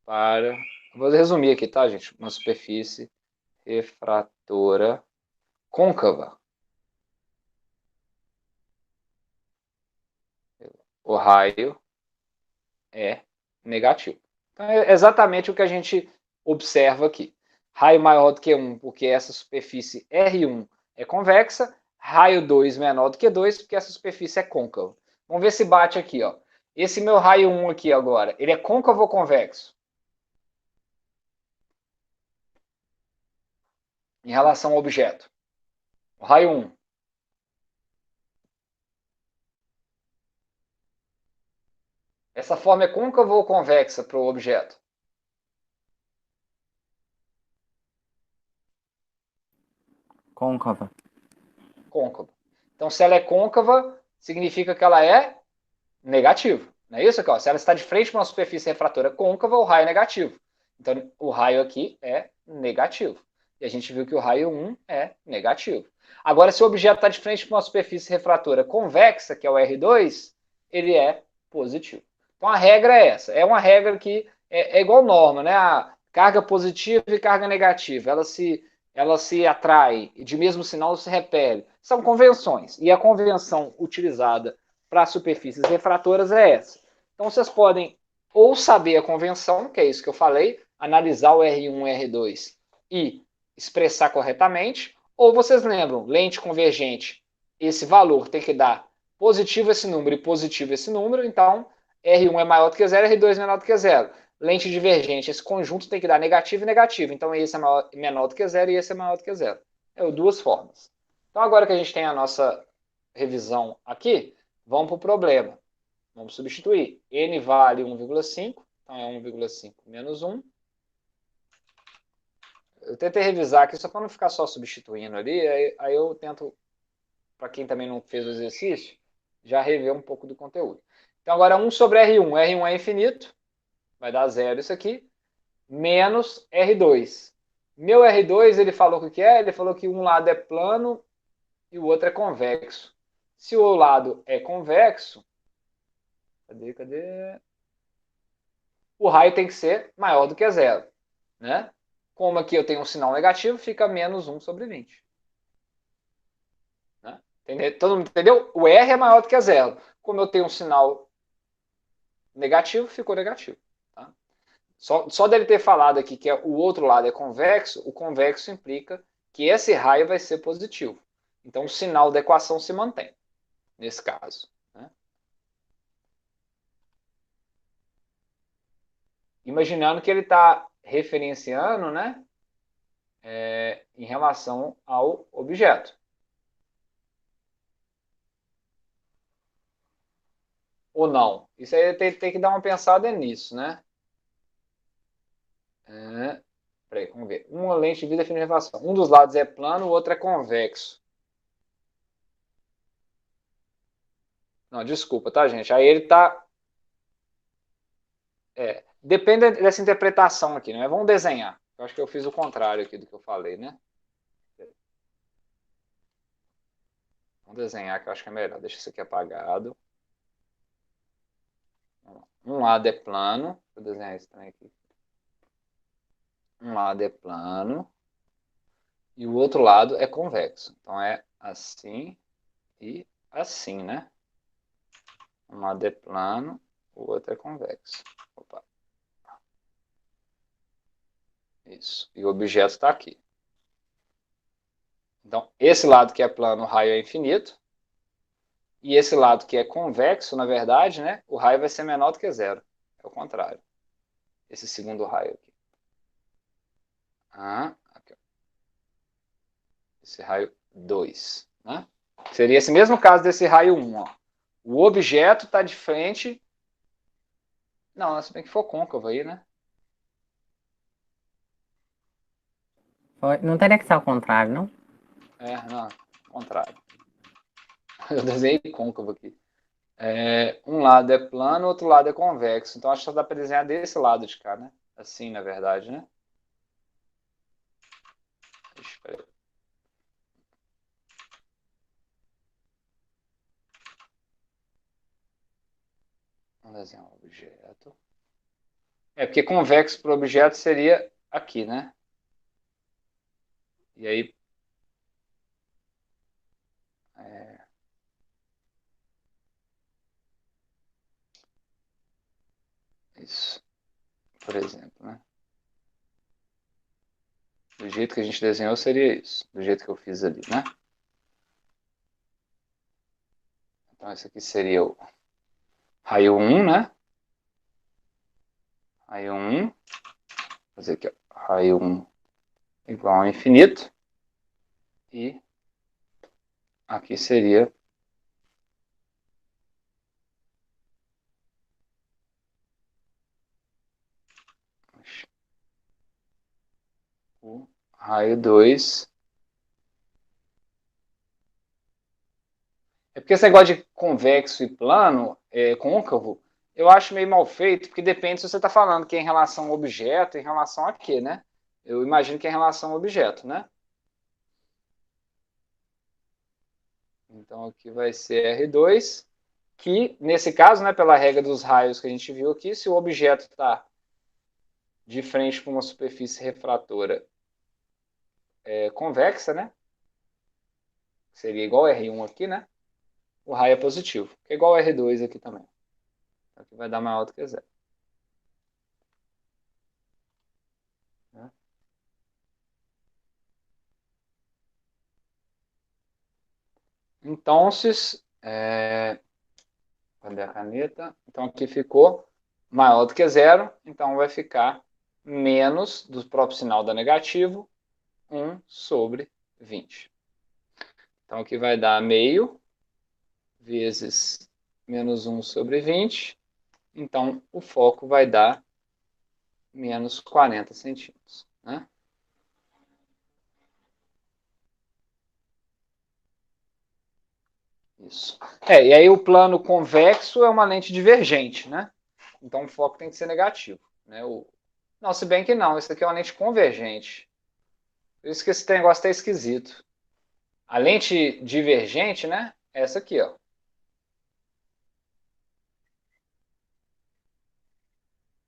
para... Vou resumir aqui, tá, gente? Uma superfície refratora côncava. O raio é negativo. Então, é exatamente o que a gente observa aqui. Raio maior do que 1, porque essa superfície R1 é convexa. Raio 2 menor do que 2, porque essa superfície é côncava. Vamos ver se bate aqui, ó. Esse meu raio 1 aqui agora, ele é côncavo ou convexo? Em relação ao objeto. O raio 1. Essa forma é côncava ou convexa para o objeto? Côncava. Côncava. Então, se ela é côncava, significa que ela é negativa. Não é isso aqui? Ó? Se ela está de frente para uma superfície refratora côncava, o raio é negativo. Então, o raio aqui é negativo. E a gente viu que o raio 1 é negativo. Agora, se o objeto está de frente para uma superfície refratora convexa, que é o R2, ele é positivo. Então, a regra é essa. É uma regra que é igual norma, né? A carga positiva e carga negativa. Ela se atrai e de mesmo sinal se repele. São convenções. E a convenção utilizada para superfícies refratoras é essa. Então, vocês podem ou saber a convenção, que é isso que eu falei, analisar o R1 e R2 e expressar corretamente, ou vocês lembram, lente convergente esse valor tem que dar positivo esse número e positivo esse número, então R1 é maior do que zero, R2 é menor do que zero. Lente divergente, esse conjunto tem que dar negativo e negativo, então esse é menor do que zero e esse é maior do que zero. É duas formas. Então agora que a gente tem a nossa revisão aqui, vamos para o problema. Vamos substituir. N vale 1,5, então é 1,5 menos 1. Eu tentei revisar aqui só para não ficar só substituindo ali, aí eu tento, para quem também não fez o exercício, já rever um pouco do conteúdo. Então agora 1 sobre R1. R1 é infinito, vai dar zero isso aqui, menos R2. Meu R2, ele falou o que é? Ele falou que um lado é plano e o outro é convexo. Se o lado é convexo, cadê? O raio tem que ser maior do que zero, né? Como aqui eu tenho um sinal negativo, fica menos 1 sobre 20. Né? Todo mundo entendeu? O R é maior do que zero. Como eu tenho um sinal negativo, ficou negativo. Tá? Só dele ter falado aqui que o outro lado é convexo, o convexo implica que esse raio vai ser positivo. Então o sinal da equação se mantém, nesse caso. Né? Imaginando que ele está referenciando, né, em relação ao objeto. Ou não? Isso aí tem que dar uma pensada nisso, né? Peraí, vamos ver. Uma lente de vida define relação. Um dos lados é plano, o outro é convexo. Não, desculpa, tá, gente? Aí ele tá. Depende dessa interpretação aqui, né? Vamos desenhar. Eu acho que eu fiz o contrário aqui do que eu falei, né? Vamos desenhar, que eu acho que é melhor. Deixa isso aqui apagado. Um lado é plano. Vou desenhar isso também aqui. Um lado é plano. E o outro lado é convexo. Então é assim e assim, né? Um lado é plano, o outro é convexo. Opa. Isso. E o objeto está aqui. Então, esse lado que é plano, o raio é infinito. E esse lado que é convexo, na verdade, né, o raio vai ser menor do que zero. É o contrário. Esse segundo raio aqui. Aqui. Esse raio 2. Né? Seria esse mesmo caso desse raio 1. Ó. O objeto está de frente. Não, se bem que for côncavo aí, né? Não teria que ser ao contrário, não? Não, contrário. Eu desenhei côncavo aqui. Um lado é plano, o outro lado é convexo. Então acho que só dá para desenhar desse lado de cá, né? Assim, na verdade, né? Espera aí. Vamos desenhar um objeto. Porque convexo para o objeto seria aqui, né? E aí. Isso. Por exemplo, né? Do jeito que a gente desenhou seria isso. Do jeito que eu fiz ali, né? Então esse aqui seria o raio 1, né? Raio 1. Vou fazer aqui, ó. Raio 1 igual a infinito. E aqui seria o raio 2. Porque esse negócio de convexo e plano, côncavo, eu acho meio mal feito, porque depende se você está falando que é em relação ao objeto, em relação a quê, né? Eu imagino que é em relação ao objeto, né? Então aqui vai ser R2, que nesse caso, né, pela regra dos raios que a gente viu aqui, se o objeto está de frente para uma superfície refratora convexa, né? Seria igual R1 aqui, né? O raio é positivo, que é igual a R2 aqui também. Aqui vai dar maior do que zero. Né? Então, cadê a caneta? Então, aqui ficou maior do que zero, então vai ficar menos do próprio sinal da negativo, 1 sobre 20. Então, aqui vai dar meio vezes menos 1 sobre 20. Então, o foco vai dar menos 40 centímetros, né? Isso. E aí o plano convexo é uma lente divergente, né? Então o foco tem que ser negativo, né? Não, se bem que não, isso aqui é uma lente convergente. Por isso que esse negócio está esquisito. A lente divergente, né? É essa aqui, ó.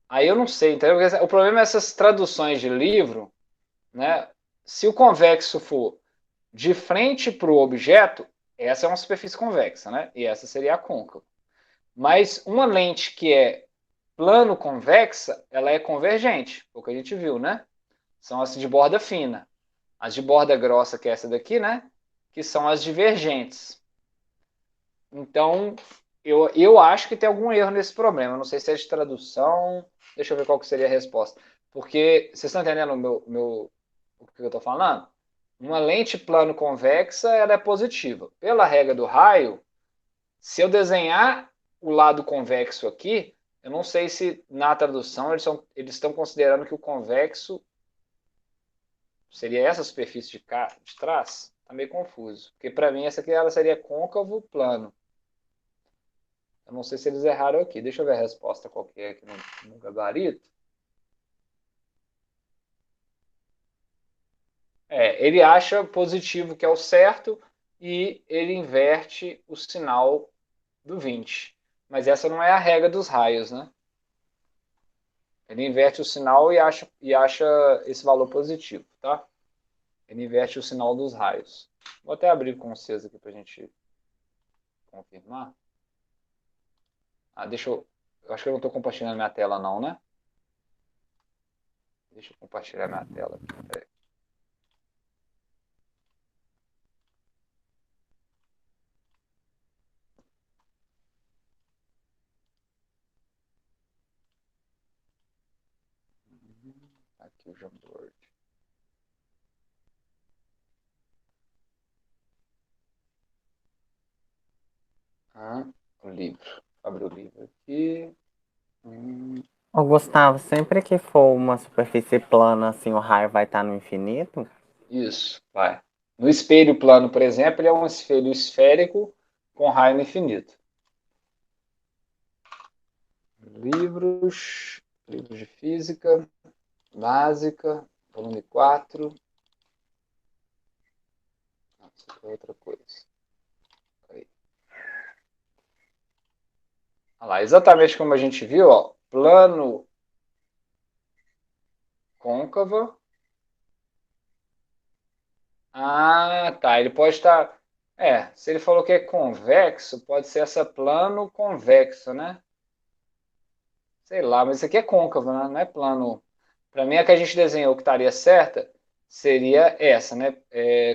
Aí eu não sei, entendeu? O problema é essas traduções de livro, né? Se o convexo for de frente para o objeto, essa é uma superfície convexa, né? E essa seria a côncava. Mas uma lente que é plano convexa, ela é convergente, o que a gente viu, né? São as de borda fina. As de borda grossa, que é essa daqui, né? Que são as divergentes. Então, eu acho que tem algum erro nesse problema. Não sei se é de tradução. Deixa eu ver qual que seria a resposta. Porque, vocês estão entendendo o que eu estou falando? Uma lente plano convexa, ela é positiva. Pela regra do raio, se eu desenhar o lado convexo aqui, eu não sei se na tradução eles estão considerando que o convexo seria essa superfície de trás. Está meio confuso. Porque para mim essa aqui ela seria côncavo plano. Eu não sei se eles erraram aqui. Deixa eu ver a resposta qualquer aqui no gabarito. Ele acha positivo que é o certo e ele inverte o sinal do 20. Mas essa não é a regra dos raios, né? Ele inverte o sinal e acha esse valor positivo, tá? Ele inverte o sinal dos raios. Vou até abrir com vocês aqui para a gente confirmar. Deixa eu. Eu acho que eu não estou compartilhando minha tela, não, né? Deixa eu compartilhar minha tela aqui. Peraí. Aqui o Jamboard. O livro. Abre o livro aqui. Ô, Gustavo, sempre que for uma superfície plana, assim, o raio vai estar no infinito? Isso, vai. No espelho plano, por exemplo, ele é um espelho esférico com raio no infinito. Livros de física básica, volume 4. Isso aqui é outra coisa. Aí. Olha lá, exatamente como a gente viu, ó, plano côncavo. Tá. Ele pode estar. Se ele falou que é convexo, pode ser essa plano convexo, né? Sei lá, mas isso aqui é côncavo, né? Não é plano. Para mim, a que a gente desenhou que estaria certa seria essa, né?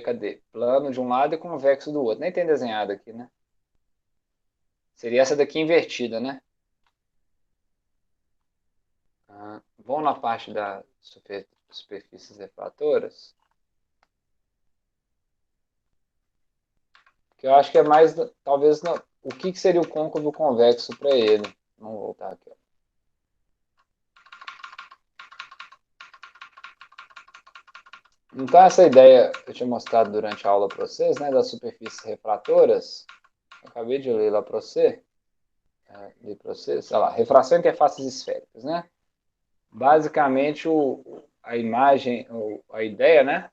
Cadê? Plano de um lado e convexo do outro. Nem tem desenhado aqui, né? Seria essa daqui invertida, né? Vamos na parte da superfícies refratoras. Que eu acho que é mais, talvez, o que seria o côncavo convexo para ele. Vamos voltar aqui. Ó. Então, essa ideia que eu tinha mostrado durante a aula para vocês, né, das superfícies refratoras, eu acabei de ler lá para você, ler para vocês, olha lá, refração em interfaces esféricas, né? Basicamente, a imagem, a ideia, né,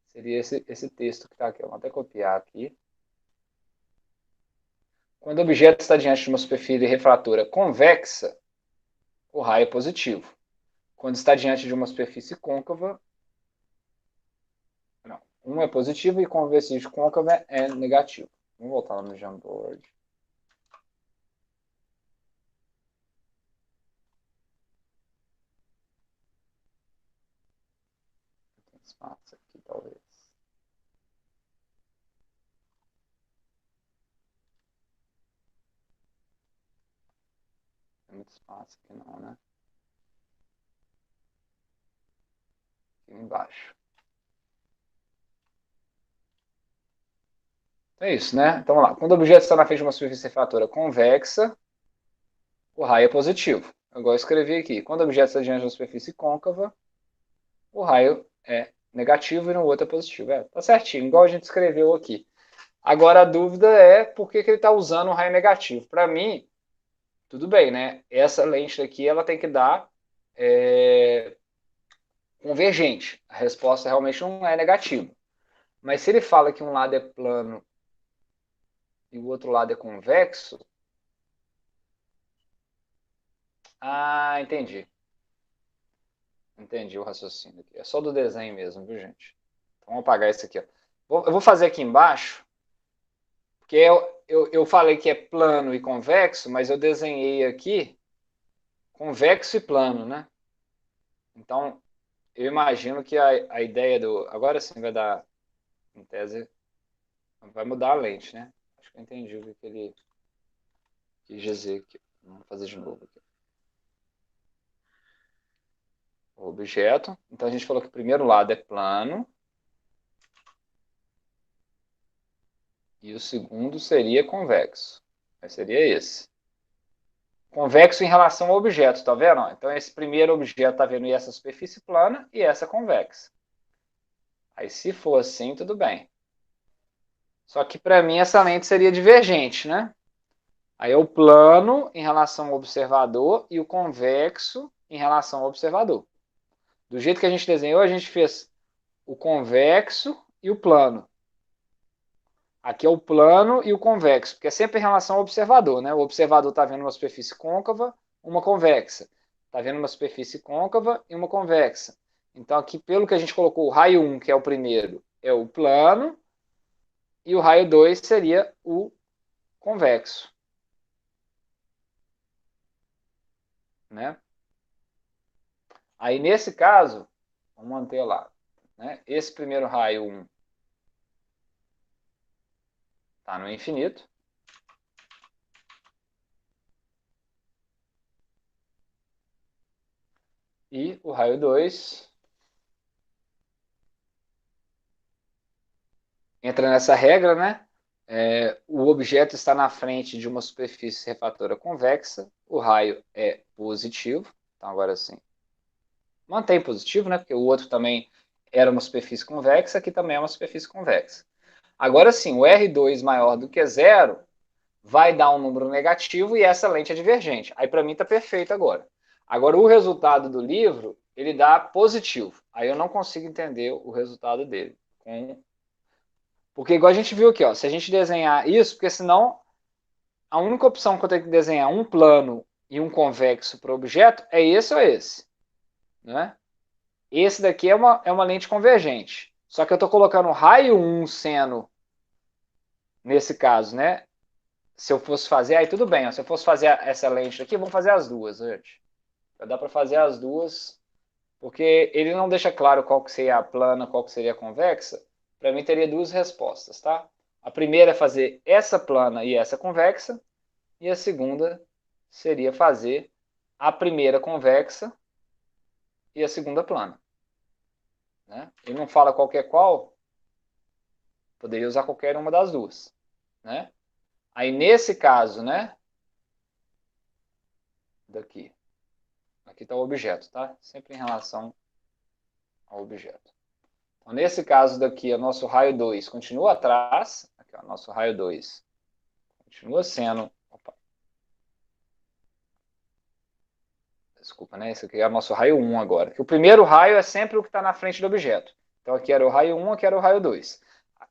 seria esse texto que está aqui. Vou até copiar aqui. Quando o objeto está diante de uma superfície refratora convexa, o raio é positivo. Quando está diante de uma superfície côncava, não, um é positivo e convexo côncava é negativo. Vamos voltar lá no Jamboard. Tem espaço aqui, talvez. tem muito espaço aqui não, né? Aqui embaixo. É isso, né? Então, vamos lá. Quando o objeto está na frente de uma superfície refratora convexa, o raio é positivo. Igual eu escrevi aqui. Quando o objeto está diante de uma superfície côncava, o raio é negativo e no outro é positivo. Tá certinho, igual a gente escreveu aqui. Agora a dúvida é por que ele está usando um raio negativo. Para mim, tudo bem, né? Essa lente aqui ela tem que dar convergente. A resposta realmente não é negativa. Mas se ele fala que um lado é plano e o outro lado é convexo, entendi. Entendi o raciocínio aqui. É só do desenho mesmo, viu, gente? Então, vamos apagar isso aqui. Ó. Eu vou fazer aqui embaixo, porque eu falei que é plano e convexo, mas eu desenhei aqui convexo e plano, né? Então, eu imagino que a ideia do... Agora sim vai dar, em tese, vai mudar a lente, né? Acho que eu entendi o que ele quis dizer aqui. Vamos fazer de novo aqui. O objeto. Então, a gente falou que o primeiro lado é plano. E o segundo seria convexo. Mas seria esse. Convexo em relação ao objeto, tá vendo? Então, esse primeiro objeto tá vendo essa superfície plana e essa convexa. Aí, se for assim, tudo bem. Só que, para mim, essa lente seria divergente, né? Aí é o plano em relação ao observador e o convexo em relação ao observador. Do jeito que a gente desenhou, a gente fez o convexo e o plano. Aqui é o plano e o convexo, porque é sempre em relação ao observador, né? O observador está vendo uma superfície côncava, uma convexa. Está vendo uma superfície côncava e uma convexa. Então, aqui, pelo que a gente colocou, o raio 1, que é o primeiro, é o plano, e o raio 2 seria o convexo. Né? Aí, nesse caso, vamos manter lá. Né? Esse primeiro raio 1 está no infinito. E o raio 2 entra nessa regra, né? O objeto está na frente de uma superfície refratora convexa, o raio é positivo. Então, agora sim, mantém positivo, né? Porque o outro também era uma superfície convexa, aqui também é uma superfície convexa. Agora sim, o R2 maior do que zero vai dar um número negativo e essa lente é divergente. Aí para mim está perfeito agora. Agora o resultado do livro, ele dá positivo. Aí eu não consigo entender o resultado dele. Porque igual a gente viu aqui, ó, se a gente desenhar isso, porque senão a única opção que eu tenho que desenhar um plano e um convexo para o objeto é esse ou esse. Né? Esse daqui é uma lente convergente. Só que eu estou colocando raio 1 seno, nesse caso, né? Se eu fosse fazer, aí tudo bem. Ó, se eu fosse fazer essa lente aqui, vamos fazer as duas, gente. Dá para fazer as duas, porque ele não deixa claro qual que seria a plana, qual que seria a convexa. Para mim teria duas respostas, tá? A primeira é fazer essa plana e essa convexa, e a segunda seria fazer a primeira convexa e a segunda plana. Né? Ele não fala qualquer qual, poderia usar qualquer uma das duas. Né? Aí nesse caso, né? Daqui. Aqui está o objeto, tá? Sempre em relação ao objeto. Então, nesse caso daqui, o nosso raio 2 continua atrás. Aqui, ó, nosso raio 2 continua sendo... Opa. Desculpa, né? Esse aqui é o nosso raio 1 agora. Que o primeiro raio é sempre o que está na frente do objeto. Então, aqui era o raio 1, aqui era o raio 2.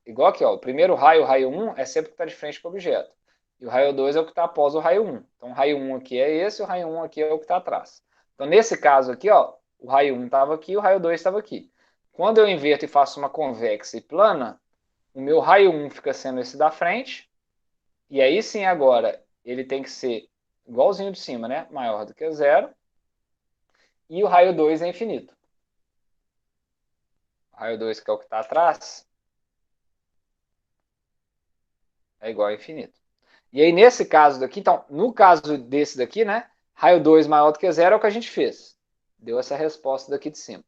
Igual aqui, ó, o primeiro raio, o raio 1, é sempre o que está de frente para o objeto. E o raio 2 é o que está após o raio 1. Então, o raio 1 aqui é esse, o raio 1 aqui é o que está atrás. Então, nesse caso aqui, ó, o raio 1 estava aqui, o raio 2 estava aqui. Quando eu inverto e faço uma convexa e plana, o meu raio 1 fica sendo esse da frente. E aí sim, agora, ele tem que ser igualzinho de cima, né? Maior do que zero. E o raio 2 é infinito. O raio 2, que é o que está atrás, é igual a infinito. E aí, nesse caso daqui, então, no caso desse daqui, né? Raio 2 maior do que zero é o que a gente fez. Deu essa resposta daqui de cima.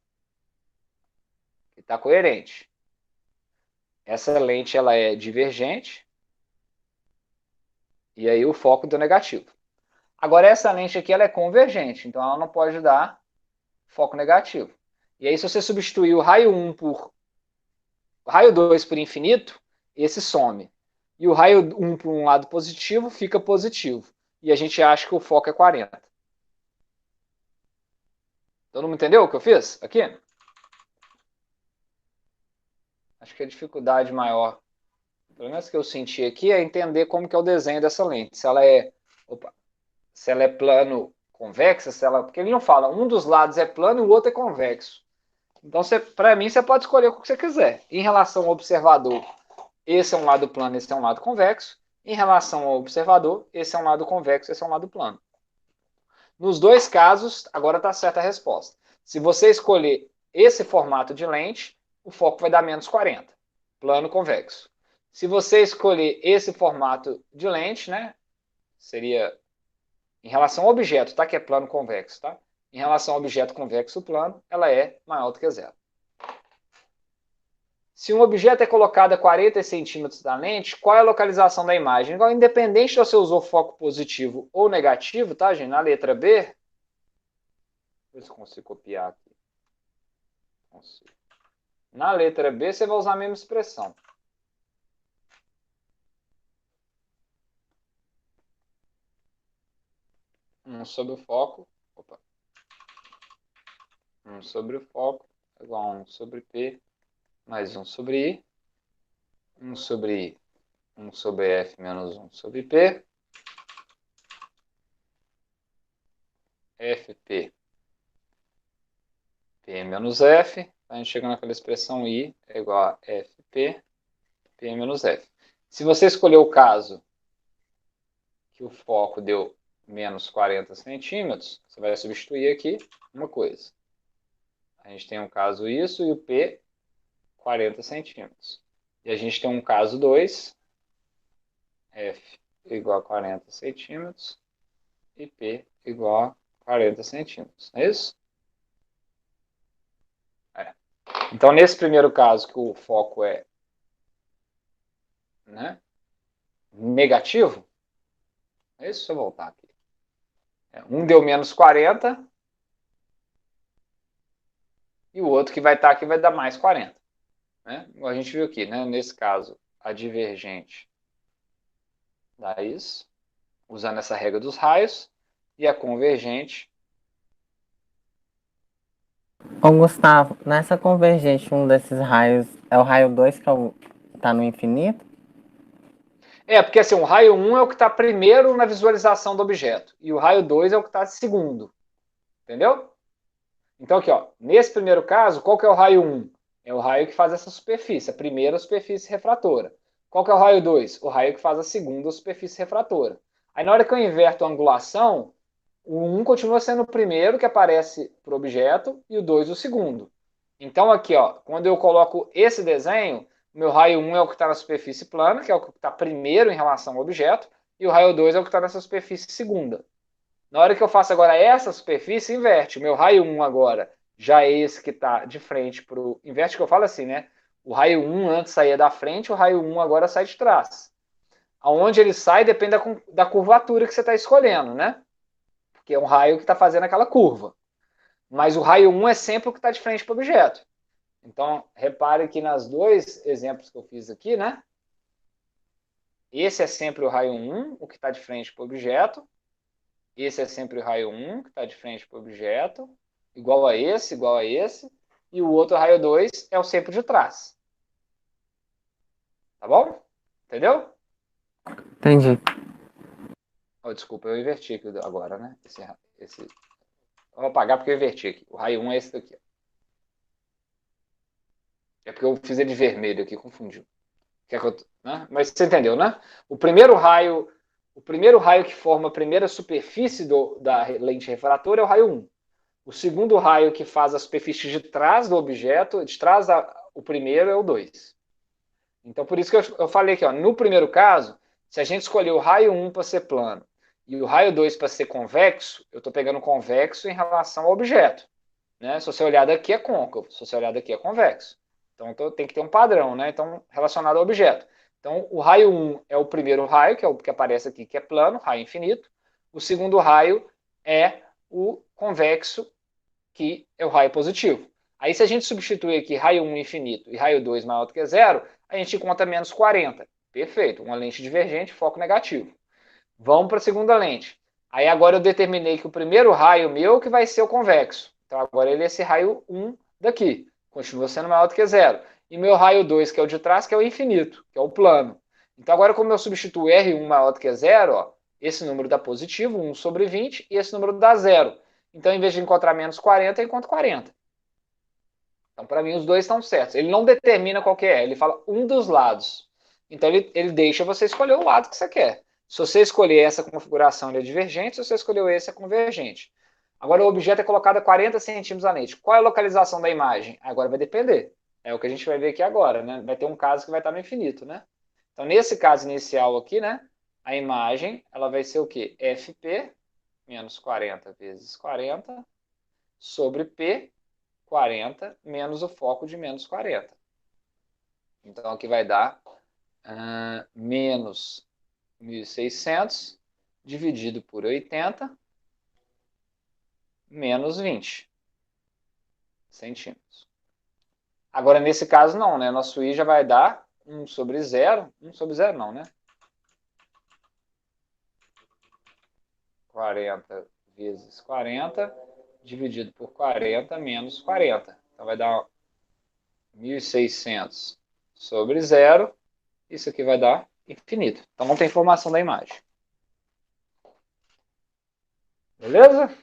Está coerente. Essa lente ela é divergente. E aí o foco deu negativo. Agora essa lente aqui ela é convergente. Então ela não pode dar foco negativo. E aí se você substituir o raio 1 por o raio 2 por infinito, esse some. E o raio 1 por um lado positivo fica positivo. E a gente acha que o foco é 40. Todo mundo entendeu o que eu fiz aqui? Acho que a dificuldade maior, pelo menos que eu senti aqui, é entender como que é o desenho dessa lente. Se ela é, se ela é plano convexa, se ela, porque ele não fala, um dos lados é plano e o outro é convexo. Então, para mim, você pode escolher o que você quiser. Em relação ao observador, esse é um lado plano, esse é um lado convexo. Em relação ao observador, esse é um lado convexo, esse é um lado plano. Nos dois casos, agora está certa a resposta. Se você escolher esse formato de lente, o foco vai dar menos 40, plano convexo. Se você escolher esse formato de lente, né, seria em relação ao objeto, tá, que é plano convexo, tá? Em relação ao objeto convexo plano, ela é maior do que zero. Se um objeto é colocado a 40 centímetros da lente, qual é a localização da imagem? Igual, independente se você usou foco positivo ou negativo, tá, gente? Na letra B, deixa eu ver se eu consigo copiar aqui. Consigo. Na letra B, você vai usar a mesma expressão. Um sobre o foco. Opa. 1 sobre o foco é igual a 1 sobre P mais 1 sobre I. 1 sobre I, 1 sobre F menos 1 sobre P. FP, P menos F. A gente chega naquela expressão I é igual a FP, P menos F. Se você escolher o caso que o foco deu menos 40 centímetros, você vai substituir aqui uma coisa. A gente tem um caso isso e o P 40 centímetros. E a gente tem um caso 2, F igual a 40 centímetros e P igual a 40 centímetros. Não é isso? É. Então, nesse primeiro caso, que o foco é, né, negativo, é isso? Deixa eu voltar aqui. Um deu menos 40 e o outro que vai estar aqui vai dar mais 40. Né? A gente viu aqui, né? Nesse caso, a divergente dá isso, usando essa regra dos raios, e a convergente. Ô, Gustavo, nessa convergente, um desses raios é o raio 2 que tá no infinito? Porque assim, o raio 1 é o que está primeiro na visualização do objeto, e o raio 2 é o que está segundo. Entendeu? Então aqui, ó, nesse primeiro caso, qual que é o raio 1? É o raio que faz essa superfície, a primeira superfície refratora. Qual que é o raio 2? O raio que faz a segunda superfície refratora. Aí na hora que eu inverto a angulação, o 1 continua sendo o primeiro que aparece para o objeto e o 2 o segundo. Então aqui, ó, quando eu coloco esse desenho, o meu raio 1 é o que está na superfície plana, que é o que está primeiro em relação ao objeto, e o raio 2 é o que está nessa superfície segunda. Na hora que eu faço agora essa superfície, inverte. O meu raio 1 agora já é esse que está de frente para o... Inverte que eu falo assim, né? O raio 1 antes saía da frente, o raio 1 agora sai de trás. Aonde ele sai depende da curvatura que você está escolhendo, né? Porque é um raio que está fazendo aquela curva. Mas o raio 1 é sempre o que está de frente para o objeto. Então, repare que nas dois exemplos que eu fiz aqui, né? Esse é sempre o raio 1, o que está de frente para o objeto. Esse é sempre o raio 1, que está de frente para o objeto, igual a esse, e o outro raio 2 é o sempre de trás. Tá bom? Entendeu? Entendi. Oh, desculpa, eu inverti aqui agora, né? Eu vou apagar porque eu inverti aqui. O raio 1 é esse daqui. É porque eu fiz ele de vermelho aqui, confundiu. Né? Mas você entendeu, né? O primeiro raio que forma a primeira superfície da lente refratora é o raio 1. O segundo raio que faz a superfície de trás do objeto, o primeiro é o 2. Então, por isso que eu falei aqui, ó, no primeiro caso, se a gente escolher o raio 1 para ser plano E o raio 2, para ser convexo, eu estou pegando convexo em relação ao objeto. Né? Se você olhar daqui é côncavo, se você olhar daqui é convexo. Então tem que ter um padrão, né? Então, relacionado ao objeto. Então, o raio 1 é o primeiro raio, que é o que aparece aqui, que é plano, raio infinito. O segundo raio é o convexo, que é o raio positivo. Aí, se a gente substituir aqui raio 1 infinito e raio 2 maior do que zero, a gente encontra menos 40. Perfeito, uma lente divergente, foco negativo. Vamos para a segunda lente. Aí agora eu determinei que o primeiro raio meu que vai ser o convexo. Então agora ele é esse raio 1 daqui. Continua sendo maior do que zero. E meu raio 2, que é o de trás, que é o infinito, que é o plano. Então agora como eu substituo R1 maior do que zero, ó, esse número dá positivo, 1 sobre 20, e esse número dá zero. Então em vez de encontrar menos 40, eu encontro 40. Então para mim os dois estão certos. Ele não determina qual que é, ele fala um dos lados. Então ele deixa você escolher o lado que você quer. Se você escolher essa configuração, ele é divergente. Se você escolheu esse, é convergente. Agora, o objeto é colocado a 40 centímetros da lente. Qual é a localização da imagem? Agora vai depender. É o que a gente vai ver aqui agora, né? Vai ter um caso que vai estar no infinito, né? Então, nesse caso inicial aqui, né? A imagem, ela vai ser o quê? FP menos 40 vezes 40 sobre P, 40, menos o foco de menos 40. Então, aqui vai dar menos 1.600 dividido por 80 menos 20 centímetros. Agora, nesse caso, não, né? Nosso I já vai dar 1 sobre 0. 1 sobre 0 não, né? 40 vezes 40 dividido por 40 menos 40. Então, vai dar 1.600 sobre 0. Isso aqui vai dar infinito. Então, não tem informação da imagem. Beleza?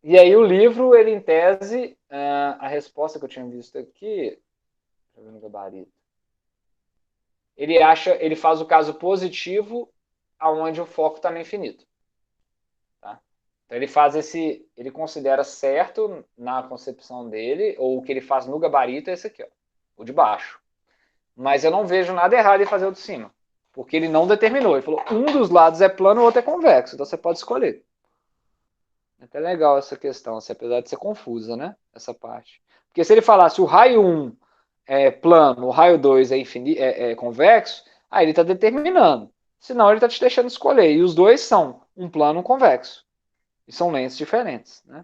E aí o livro, ele em tese, a resposta que eu tinha visto aqui, deixa eu ver no gabarito, ele faz o caso positivo aonde o foco está no infinito. Tá? Então ele considera certo na concepção dele, ou o que ele faz no gabarito é esse aqui, ó, o de baixo. Mas eu não vejo nada errado em fazer o de cima, porque ele não determinou. Ele falou, um dos lados é plano, o outro é convexo, então você pode escolher. É até legal essa questão, assim, apesar de ser confusa, né? Essa parte. Porque se ele falasse o raio 1 é plano, o raio 2 é convexo, aí ele está determinando. Senão ele está te deixando escolher. E os dois são um plano e um convexo. E são lentes diferentes, né?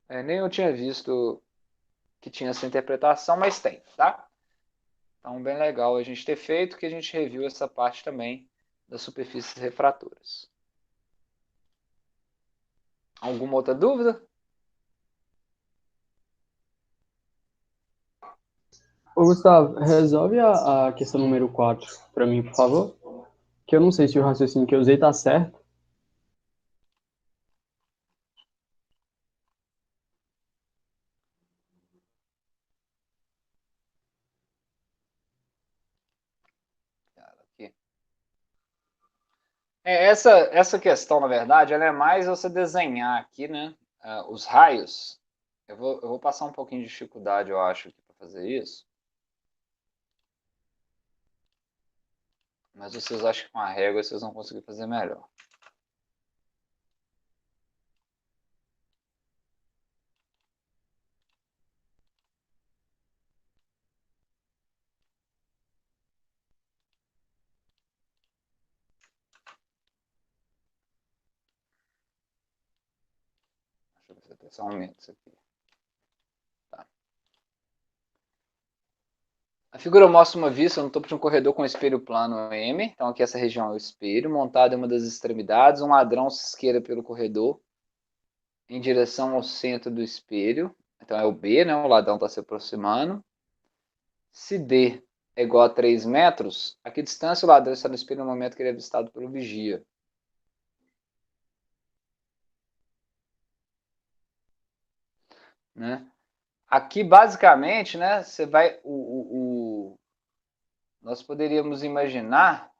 Nem eu tinha visto que tinha essa interpretação, mas tem, tá? Então, bem legal a gente ter feito, que a gente reviu essa parte também das superfícies refratoras. Alguma outra dúvida? Ô, Gustavo, resolve a questão número 4 para mim, por favor. Que eu não sei se o raciocínio que eu usei tá certo. Aqui. Essa questão, na verdade, ela é mais você desenhar aqui, né? Os raios. Eu vou passar um pouquinho de dificuldade, eu acho, para fazer isso. Mas vocês acham que com a régua vocês vão conseguir fazer melhor. Deixa eu ver se até só aumenta isso aqui. Tá. A figura mostra uma vista no topo de um corredor com um espelho plano M. Então aqui essa região é o espelho, montado em uma das extremidades. Um ladrão se esqueira pelo corredor em direção ao centro do espelho. Então é o B, né? O ladrão está se aproximando. Se D é igual a 3 metros, a que distância o ladrão está no espelho no momento que ele é avistado pelo vigia? Né? Aqui, basicamente, né, você vai, nós poderíamos imaginar,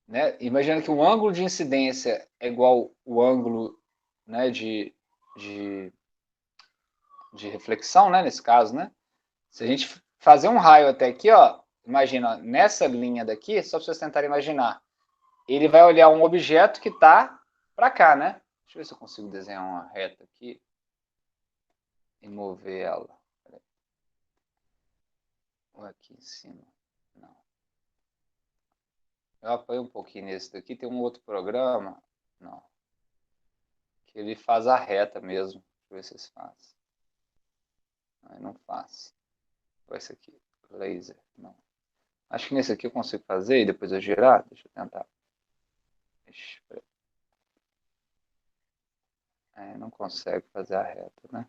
né, imaginando que o ângulo de incidência é igual o ângulo, né, de reflexão, né, nesse caso, né? Se a gente fazer um raio até aqui, ó, imagina, nessa linha daqui, só para vocês tentarem imaginar, ele vai olhar um objeto que está para cá, né? Deixa eu ver se eu consigo desenhar uma reta aqui e mover ela. Ou aqui em cima. Não. Eu apoio um pouquinho nesse daqui. Tem um outro programa. Não. Que ele faz a reta mesmo. Deixa eu ver se vocês fazem. Não faz. Ou esse aqui. Laser. Não. Acho que nesse aqui eu consigo fazer e depois eu girar. Deixa eu tentar. Ixi, não consegue fazer a reta, né?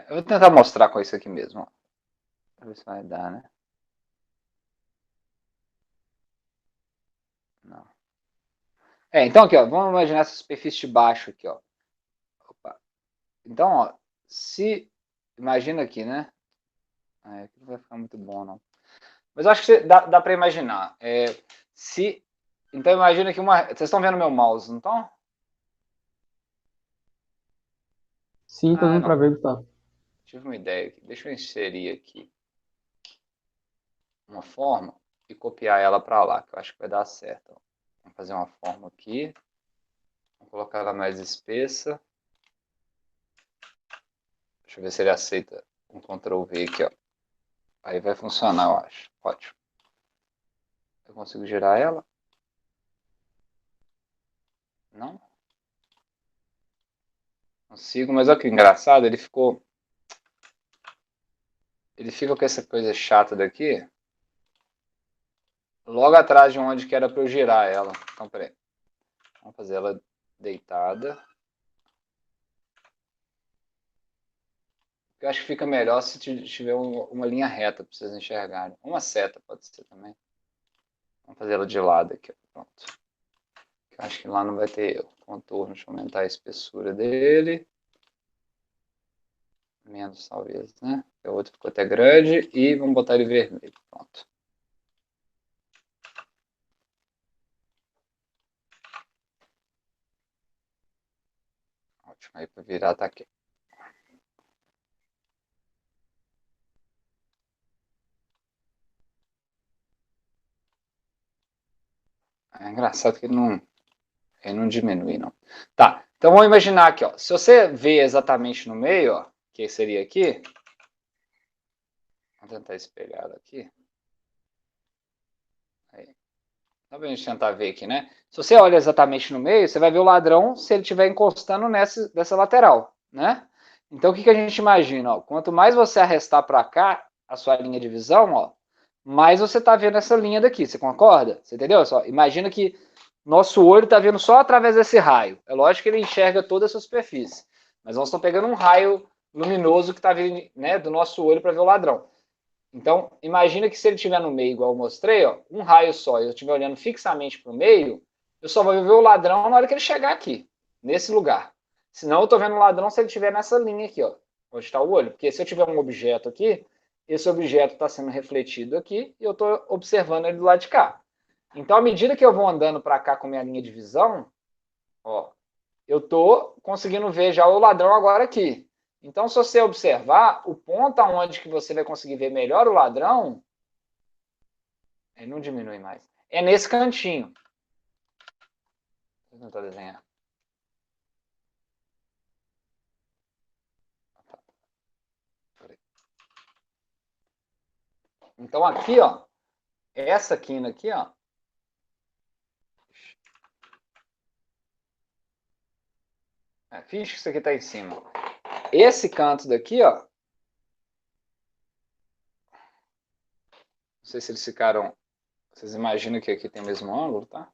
Eu vou tentar mostrar com isso aqui mesmo. Ó. Pra ver se vai dar, né? Não. Então aqui, ó, vamos imaginar essa superfície de baixo aqui, ó. Opa. Então, ó, imagina aqui, né? Aqui não vai ficar muito bom, não. Mas eu acho que dá para imaginar. Então imagina que vocês estão vendo meu mouse, não estão? Sim, tô dando para ver, Gustavo. Tive uma ideia aqui. Deixa eu inserir aqui uma forma e copiar ela para lá, que eu acho que vai dar certo. Vamos fazer uma forma aqui. Vamos colocar ela mais espessa. Deixa eu ver se ele aceita um Ctrl V aqui, ó. Aí vai funcionar, eu acho. Ótimo. Eu consigo girar ela? Não? Consigo, mas olha que engraçado, ele fica com essa coisa chata daqui, logo atrás de onde que era para eu girar ela. Então, peraí. Vamos fazer ela deitada. Eu acho que fica melhor se tiver uma linha reta para vocês enxergarem. Uma seta pode ser também. Vamos fazer ela de lado aqui. Pronto. Eu acho que lá não vai ter contorno. Deixa eu aumentar a espessura dele. Menos, talvez, né? O outro ficou até grande. E vamos botar ele vermelho. Pronto. Ótimo. Aí para virar tá aqui. É engraçado que ele não diminui, não. Tá, então vamos imaginar aqui, ó. Se você vê exatamente no meio, ó, que seria aqui. Vou tentar espelhar aqui. Aí. Dá pra gente tentar ver aqui, né? Se você olha exatamente no meio, você vai ver o ladrão se ele estiver encostando dessa lateral, né? Então, o que a gente imagina? Ó? Quanto mais você arrestar para cá a sua linha de visão, ó, mais você está vendo essa linha daqui. Você concorda? Você entendeu? Só, imagina que nosso olho está vendo só através desse raio. É lógico que ele enxerga toda essa superfície. Mas nós estamos pegando um raio luminoso que está vindo, né, do nosso olho para ver o ladrão. Então, imagina que se ele estiver no meio, igual eu mostrei, ó, um raio só, e eu estiver olhando fixamente para o meio, eu só vou ver o ladrão na hora que ele chegar aqui, nesse lugar. Senão eu estou vendo o ladrão se ele estiver nessa linha aqui, ó, onde está o olho. Porque se eu tiver um objeto aqui, esse objeto está sendo refletido aqui e eu estou observando ele do lado de cá. Então, à medida que eu vou andando para cá com minha linha de visão, ó, eu estou conseguindo ver já o ladrão agora aqui. Então, se você observar, o ponto aonde que você vai conseguir ver melhor o ladrão, ele não diminui mais. É nesse cantinho. Vou tentar desenhar. Então, aqui, ó, essa quina aqui, ó, finge que isso aqui está em cima. Esse canto daqui, ó, não sei se eles ficaram, vocês imaginam que aqui tem o mesmo ângulo, tá?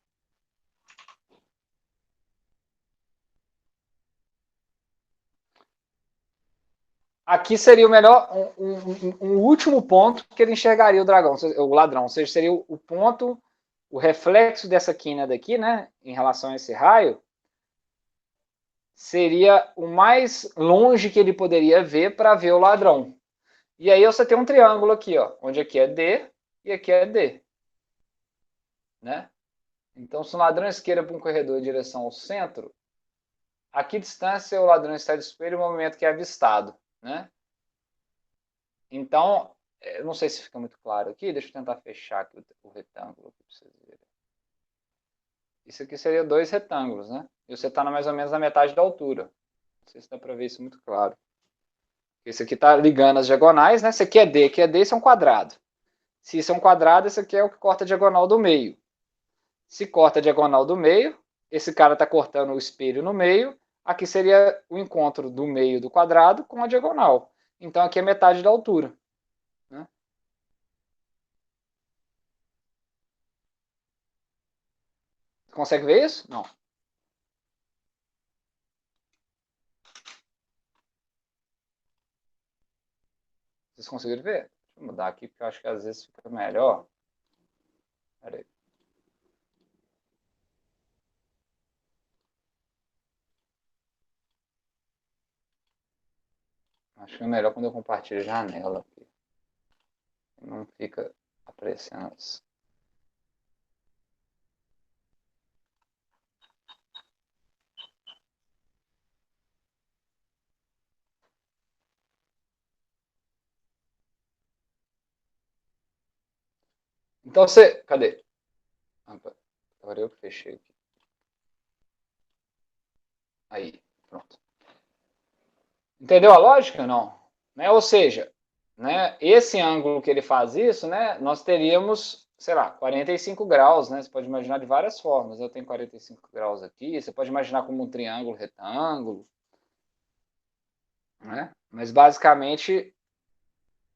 Aqui seria o melhor, um último ponto que ele enxergaria o ladrão, ou seja, seria o ponto, o reflexo dessa quina daqui, né, em relação a esse raio, seria o mais longe que ele poderia ver para ver o ladrão. E aí você tem um triângulo aqui, ó, onde aqui é D e aqui é D. Né? Então, se o ladrão esquerda para um corredor em direção ao centro, a que distância o ladrão está do espelho no momento que é avistado? Né? Então, eu não sei se fica muito claro aqui, deixa eu tentar fechar aqui o retângulo aqui para vocês verem. Isso aqui seria 2 retângulos, né? E você está mais ou menos na metade da altura. Não sei se dá para ver isso muito claro. Esse aqui está ligando as diagonais, né? Esse aqui é D, isso é um quadrado. Se isso é um quadrado, esse aqui é o que corta a diagonal do meio. Se corta a diagonal do meio, esse cara está cortando o espelho no meio. Aqui seria o encontro do meio do quadrado com a diagonal. Então aqui é metade da altura, né? Consegue ver isso? Não. Vocês conseguiram ver? Deixa eu mudar aqui, porque eu acho que às vezes fica melhor. Pera aí. Acho que é melhor quando eu compartilho a janela aqui. Não fica aparecendo isso. Então você. Cadê? Agora eu que fechei aqui. Aí, pronto. Entendeu a lógica? Não. Né? Ou seja, né, esse ângulo que ele faz isso, né, nós teríamos, sei lá, 45 graus, né? Você pode imaginar de várias formas. Eu tenho 45 graus aqui, você pode imaginar como um triângulo, retângulo, né? Mas basicamente,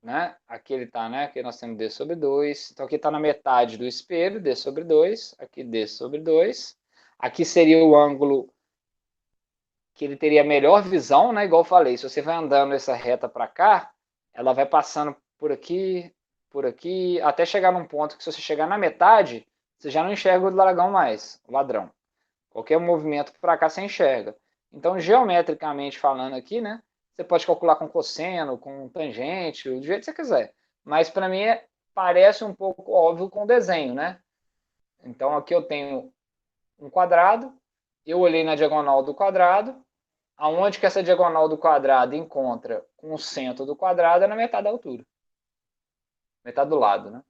né, aqui ele está, né? Aqui nós temos D sobre 2. Então aqui está na metade do espelho, D sobre 2. Aqui D sobre 2. Aqui seria o ângulo que ele teria melhor visão, né? Igual eu falei, se você vai andando essa reta para cá, ela vai passando por aqui, até chegar num ponto que se você chegar na metade, você já não enxerga o dragão mais, o ladrão. Qualquer movimento para cá você enxerga. Então, geometricamente falando aqui, né? Você pode calcular com cosseno, com tangente, do jeito que você quiser. Mas para mim parece um pouco óbvio com o desenho, né? Então aqui eu tenho um quadrado, eu olhei na diagonal do quadrado, aonde que essa diagonal do quadrado encontra com o centro do quadrado é na metade da altura. Metade do lado, né?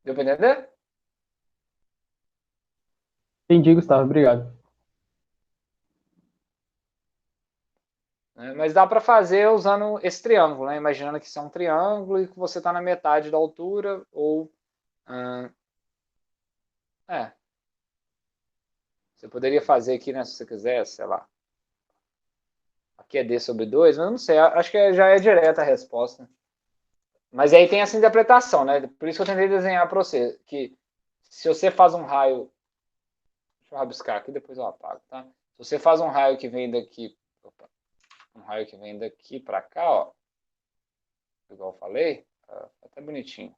Deu para entender? Entendi, Gustavo, obrigado. Mas dá para fazer usando esse triângulo, né? Imaginando que isso é um triângulo e que você está na metade da altura, ou. É. Você poderia fazer aqui, né? Se você quiser, sei lá. Aqui é D sobre 2, mas eu não sei. Acho que já é direta a resposta. Mas aí tem essa interpretação, né? Por isso que eu tentei desenhar para você. Que se você faz um raio. Deixa eu rabiscar aqui, depois eu apago, tá? Se você faz um raio que vem daqui. Opa, um raio que vem daqui para cá, ó. Igual eu falei, tá até bonitinho.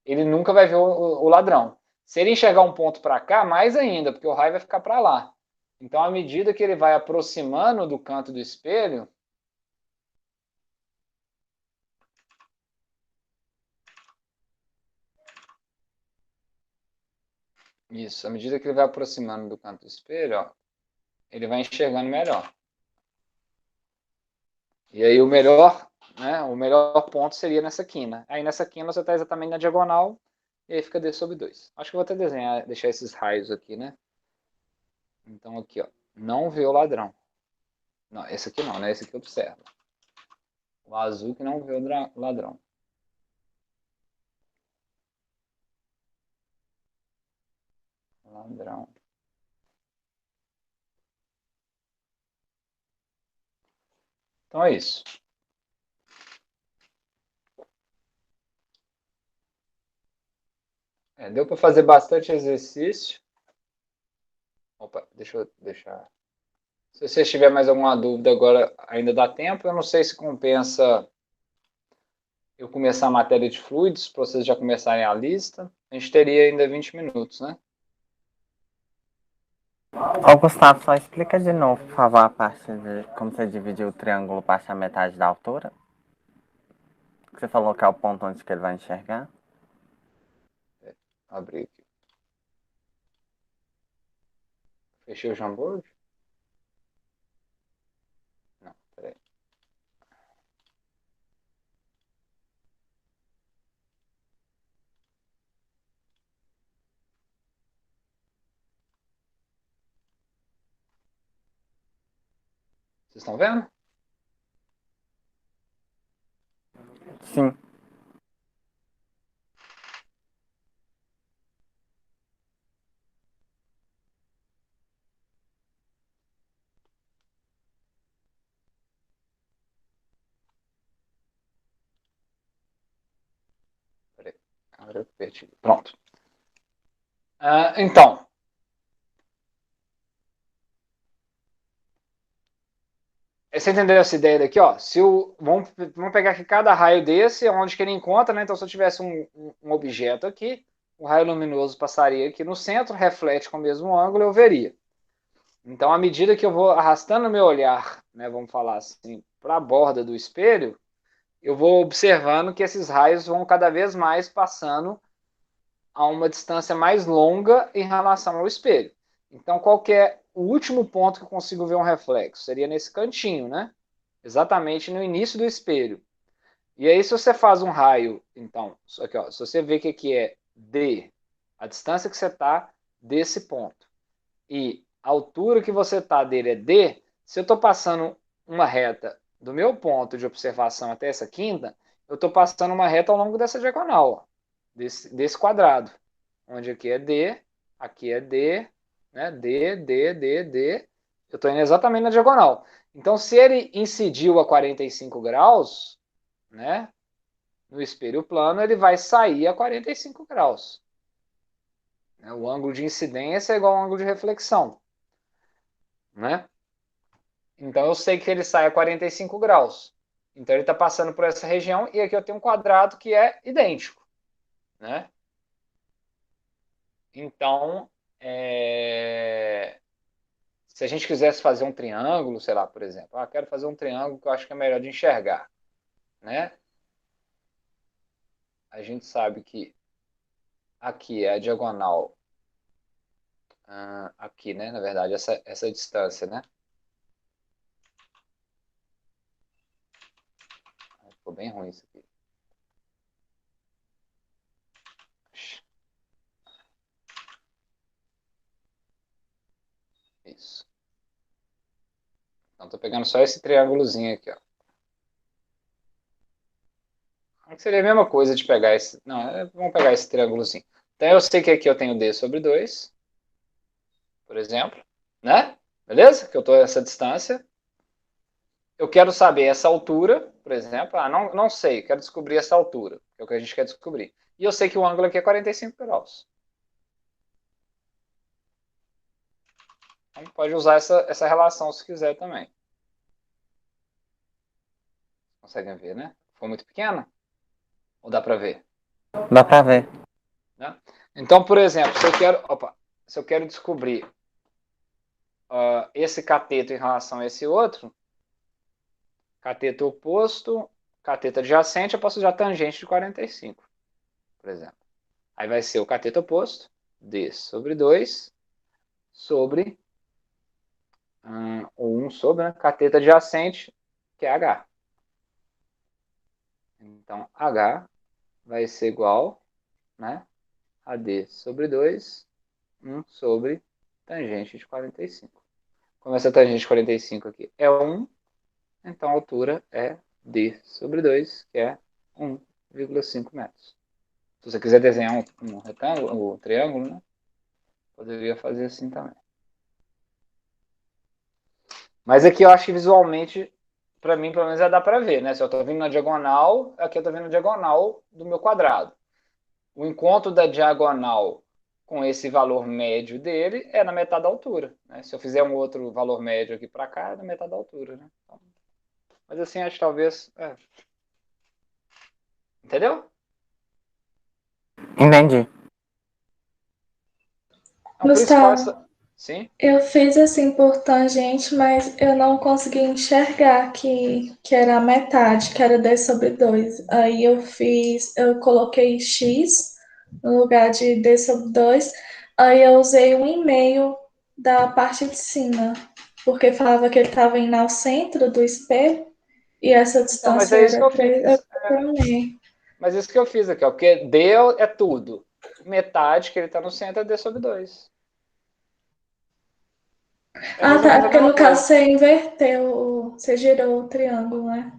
Ele nunca vai ver o ladrão. Se ele enxergar um ponto para cá, mais ainda, porque o raio vai ficar para lá. Então, à medida que ele vai aproximando do canto do espelho, isso, à medida que ele vai aproximando do canto do espelho, ó, ele vai enxergando melhor. E aí o melhor, né, o melhor ponto seria nessa quina. Aí nessa quina você está exatamente na diagonal, e aí fica D sobre 2. Acho que eu vou até desenhar, deixar esses raios aqui, né? Então aqui, ó, não vê o ladrão. Não, esse aqui não, né? Esse aqui observa. O azul que não vê o ladrão. Ladrão. Então é isso. Deu para fazer bastante exercício. Opa, deixa eu deixar. Se você tiver mais alguma dúvida agora, ainda dá tempo. Eu não sei se compensa eu começar a matéria de fluidos, para vocês já começarem a lista. A gente teria ainda 20 minutos, né? Ô, Gustavo, só explica de novo, por favor, a parte de como você dividiu o triângulo para achar metade da altura. Você falou que é o ponto onde que ele vai enxergar. Abrir aqui. Fechei o Jamboard? Não, peraí. Vocês estão vendo? Sim. Peraí. Agora eu perdi. Pronto. Então, você entendeu essa ideia daqui? Ó? Vamos pegar aqui cada raio desse, onde que ele encontra, né? Então, se eu tivesse um objeto aqui, o raio luminoso passaria aqui no centro, reflete com o mesmo ângulo, eu veria. Então, à medida que eu vou arrastando meu olhar, né, vamos falar assim, para a borda do espelho, eu vou observando que esses raios vão cada vez mais passando a uma distância mais longa em relação ao espelho. Então, qual que é o último ponto que eu consigo ver um reflexo? Seria nesse cantinho, né? Exatamente no início do espelho. E aí, se você faz um raio, então, aqui, ó, se você vê que aqui é D, a distância que você está desse ponto, e a altura que você está dele é D, se eu estou passando uma reta do meu ponto de observação até essa quinta, eu estou passando uma reta ao longo dessa diagonal, ó, desse quadrado, onde aqui é D, né? D. Eu estou indo exatamente na diagonal. Então, se ele incidiu a 45 graus, né, no espelho plano, ele vai sair a 45 graus. O ângulo de incidência é igual ao ângulo de reflexão, né? Então eu sei que ele sai a 45 graus. Então ele está passando por essa região e aqui eu tenho um quadrado que é idêntico, né? Então, se a gente quisesse fazer um triângulo, sei lá, por exemplo, quero fazer um triângulo que eu acho que é melhor de enxergar, né? A gente sabe que aqui é a diagonal, aqui, né? Na verdade, essa distância, né? Ficou bem ruim isso aqui. Isso. Então, estou pegando só esse triângulozinho aqui, ó. Seria a mesma coisa de pegar esse... Não, vamos pegar esse triângulozinho. Então, eu sei que aqui eu tenho D sobre 2, por exemplo, né? Beleza? Que eu estou nessa distância. Eu quero saber essa altura, por exemplo. Não sei, quero descobrir essa altura, que é o que a gente quer descobrir. E eu sei que o ângulo aqui é 45 graus. Então, pode usar essa relação se quiser também. Conseguem ver, né? Ficou muito pequeno? Ou dá para ver? Dá pra ver. Né? Então, por exemplo, se eu quero descobrir esse cateto em relação a esse outro, cateto oposto, cateto adjacente, eu posso usar tangente de 45, por exemplo. Aí vai ser o cateto oposto, D sobre 2, sobre, ou 1 sobre, né, cateto adjacente, que é H. Então, H vai ser igual, né, a D sobre 2, 1 sobre tangente de 45. Como essa tangente de 45 aqui é 1, então a altura é D sobre 2, que é 1,5 metros. Se você quiser desenhar um retângulo, um triângulo, né, poderia fazer assim também. Mas aqui eu acho que visualmente, para mim, pelo menos, já dá para ver, né? Se eu estou vindo na diagonal, aqui eu estou vindo na diagonal do meu quadrado. O encontro da diagonal com esse valor médio dele é na metade da altura, né? Se eu fizer um outro valor médio aqui para cá, é na metade da altura, né? Então, mas assim, acho que talvez... Entendeu? Entendi. Então, Gustavo, Sim? eu fiz assim por tangente, mas eu não consegui enxergar que era a metade, que era 10 sobre 2. Aí eu coloquei x no lugar de d sobre 2. Aí eu usei 1,5 da parte de cima, porque falava que ele estava indo ao centro do espelho e essa Então, mas distância é isso que era eu 3, eu fiz. programei. Mas isso que eu fiz aqui, ó, porque D é tudo. Metade que ele está no centro é D sobre 2. Ah, Mas é tá. É mais ou porque menos no uma caso coisa. você inverteu, você girou o triângulo, né?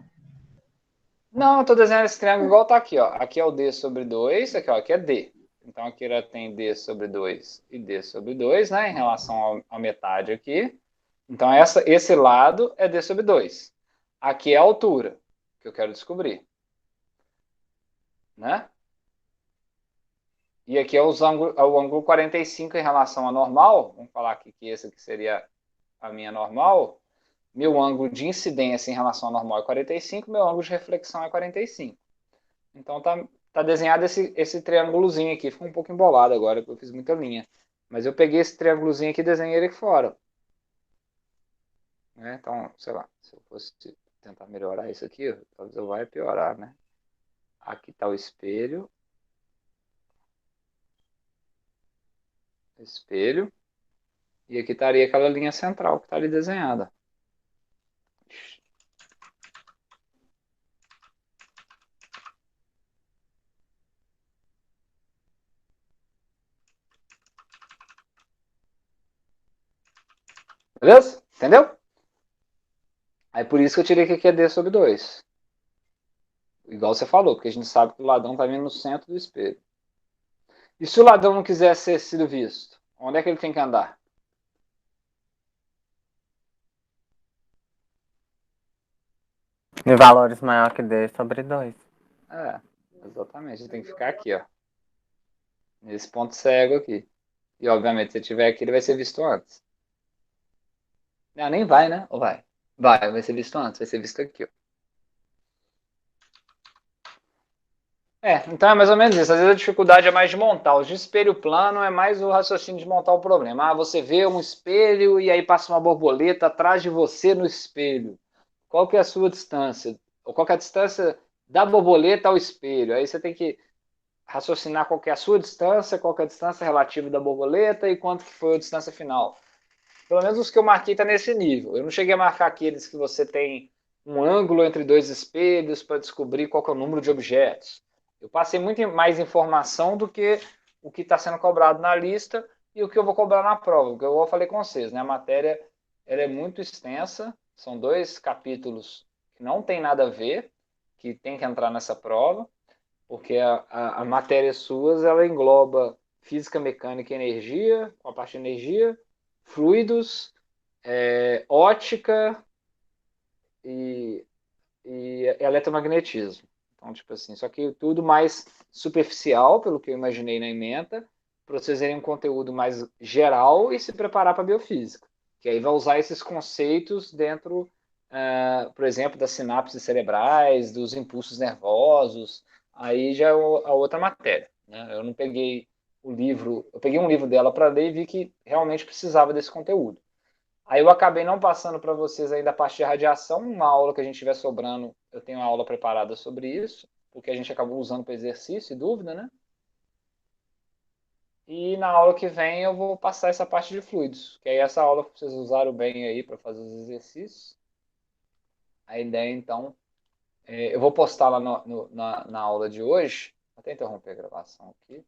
Não, eu tô desenhando esse triângulo igual tá aqui, ó. Aqui é o D sobre 2, aqui, ó, aqui é D. Então aqui ela tem D sobre 2 e D sobre 2, né, em relação à metade aqui. Então esse lado é D sobre 2. Aqui é a altura que eu quero descobrir, né? E aqui é o ângulo 45 em relação à normal. Vamos falar aqui que esse aqui seria a minha normal. Meu ângulo de incidência em relação à normal é 45, meu ângulo de reflexão é 45. Então tá desenhado esse triângulozinho aqui. Ficou um pouco embolado agora, porque eu fiz muita linha. Mas eu peguei esse triângulozinho aqui e desenhei ele aqui fora. Né? Então, sei lá, se eu fosse tentar melhorar isso aqui, talvez eu vá piorar, né? Aqui está o espelho. Espelho. E aqui estaria aquela linha central que está ali desenhada. Beleza? Entendeu? Aí por isso que eu tirei que aqui é D sobre 2. Igual você falou, porque a gente sabe que o ladrão está vindo no centro do espelho. E se o ladrão não quiser ser sido visto? Onde é que ele tem que andar? De valores maior que D sobre 2. É, exatamente. Ele tem que ficar aqui, ó. Nesse ponto cego aqui. E obviamente, se ele estiver aqui, ele vai ser visto antes. Não, nem vai, né? Ou vai? Vai ser visto antes, vai ser visto aqui, ó. Então é mais ou menos isso. Às vezes a dificuldade é mais de montar. O de espelho plano é mais o raciocínio de montar o problema. Ah, você vê um espelho e aí passa uma borboleta atrás de você no espelho. Qual que é a sua distância? Ou qual que é a distância da borboleta ao espelho? Aí você tem que raciocinar qual que é a sua distância, qual que é a distância relativa da borboleta e quanto que foi a distância final. Pelo menos os que eu marquei tá nesse nível. Eu não cheguei a marcar aqueles que você tem um ângulo entre dois espelhos para descobrir qual que é o número de objetos. Eu passei muito mais informação do que o que está sendo cobrado na lista e o que eu vou cobrar na prova. Porque eu falei com vocês, né? A matéria ela é muito extensa, são 2 capítulos que não tem nada a ver, que tem que entrar nessa prova, porque a matéria suas ela engloba física, mecânica e energia, com a parte de energia, fluidos, ótica e, e eletromagnetismo. Então, tipo assim, só que tudo mais superficial, pelo que eu imaginei na ementa, para vocês terem um conteúdo mais geral e se preparar para a biofísica. Que aí vai usar esses conceitos dentro, por exemplo, das sinapses cerebrais, dos impulsos nervosos, aí já é a outra matéria. Né? Eu não peguei o livro, eu peguei um livro dela para ler e vi que realmente precisava desse conteúdo. Aí eu acabei não passando para vocês ainda a parte de radiação, uma aula que a gente estiver sobrando, eu tenho uma aula preparada sobre isso, porque a gente acabou usando para exercício e dúvida, né? E na aula que vem eu vou passar essa parte de fluidos, que aí essa aula vocês usaram bem aí para fazer os exercícios. A ideia, então, eu vou postar lá na aula de hoje, vou até interromper a gravação aqui.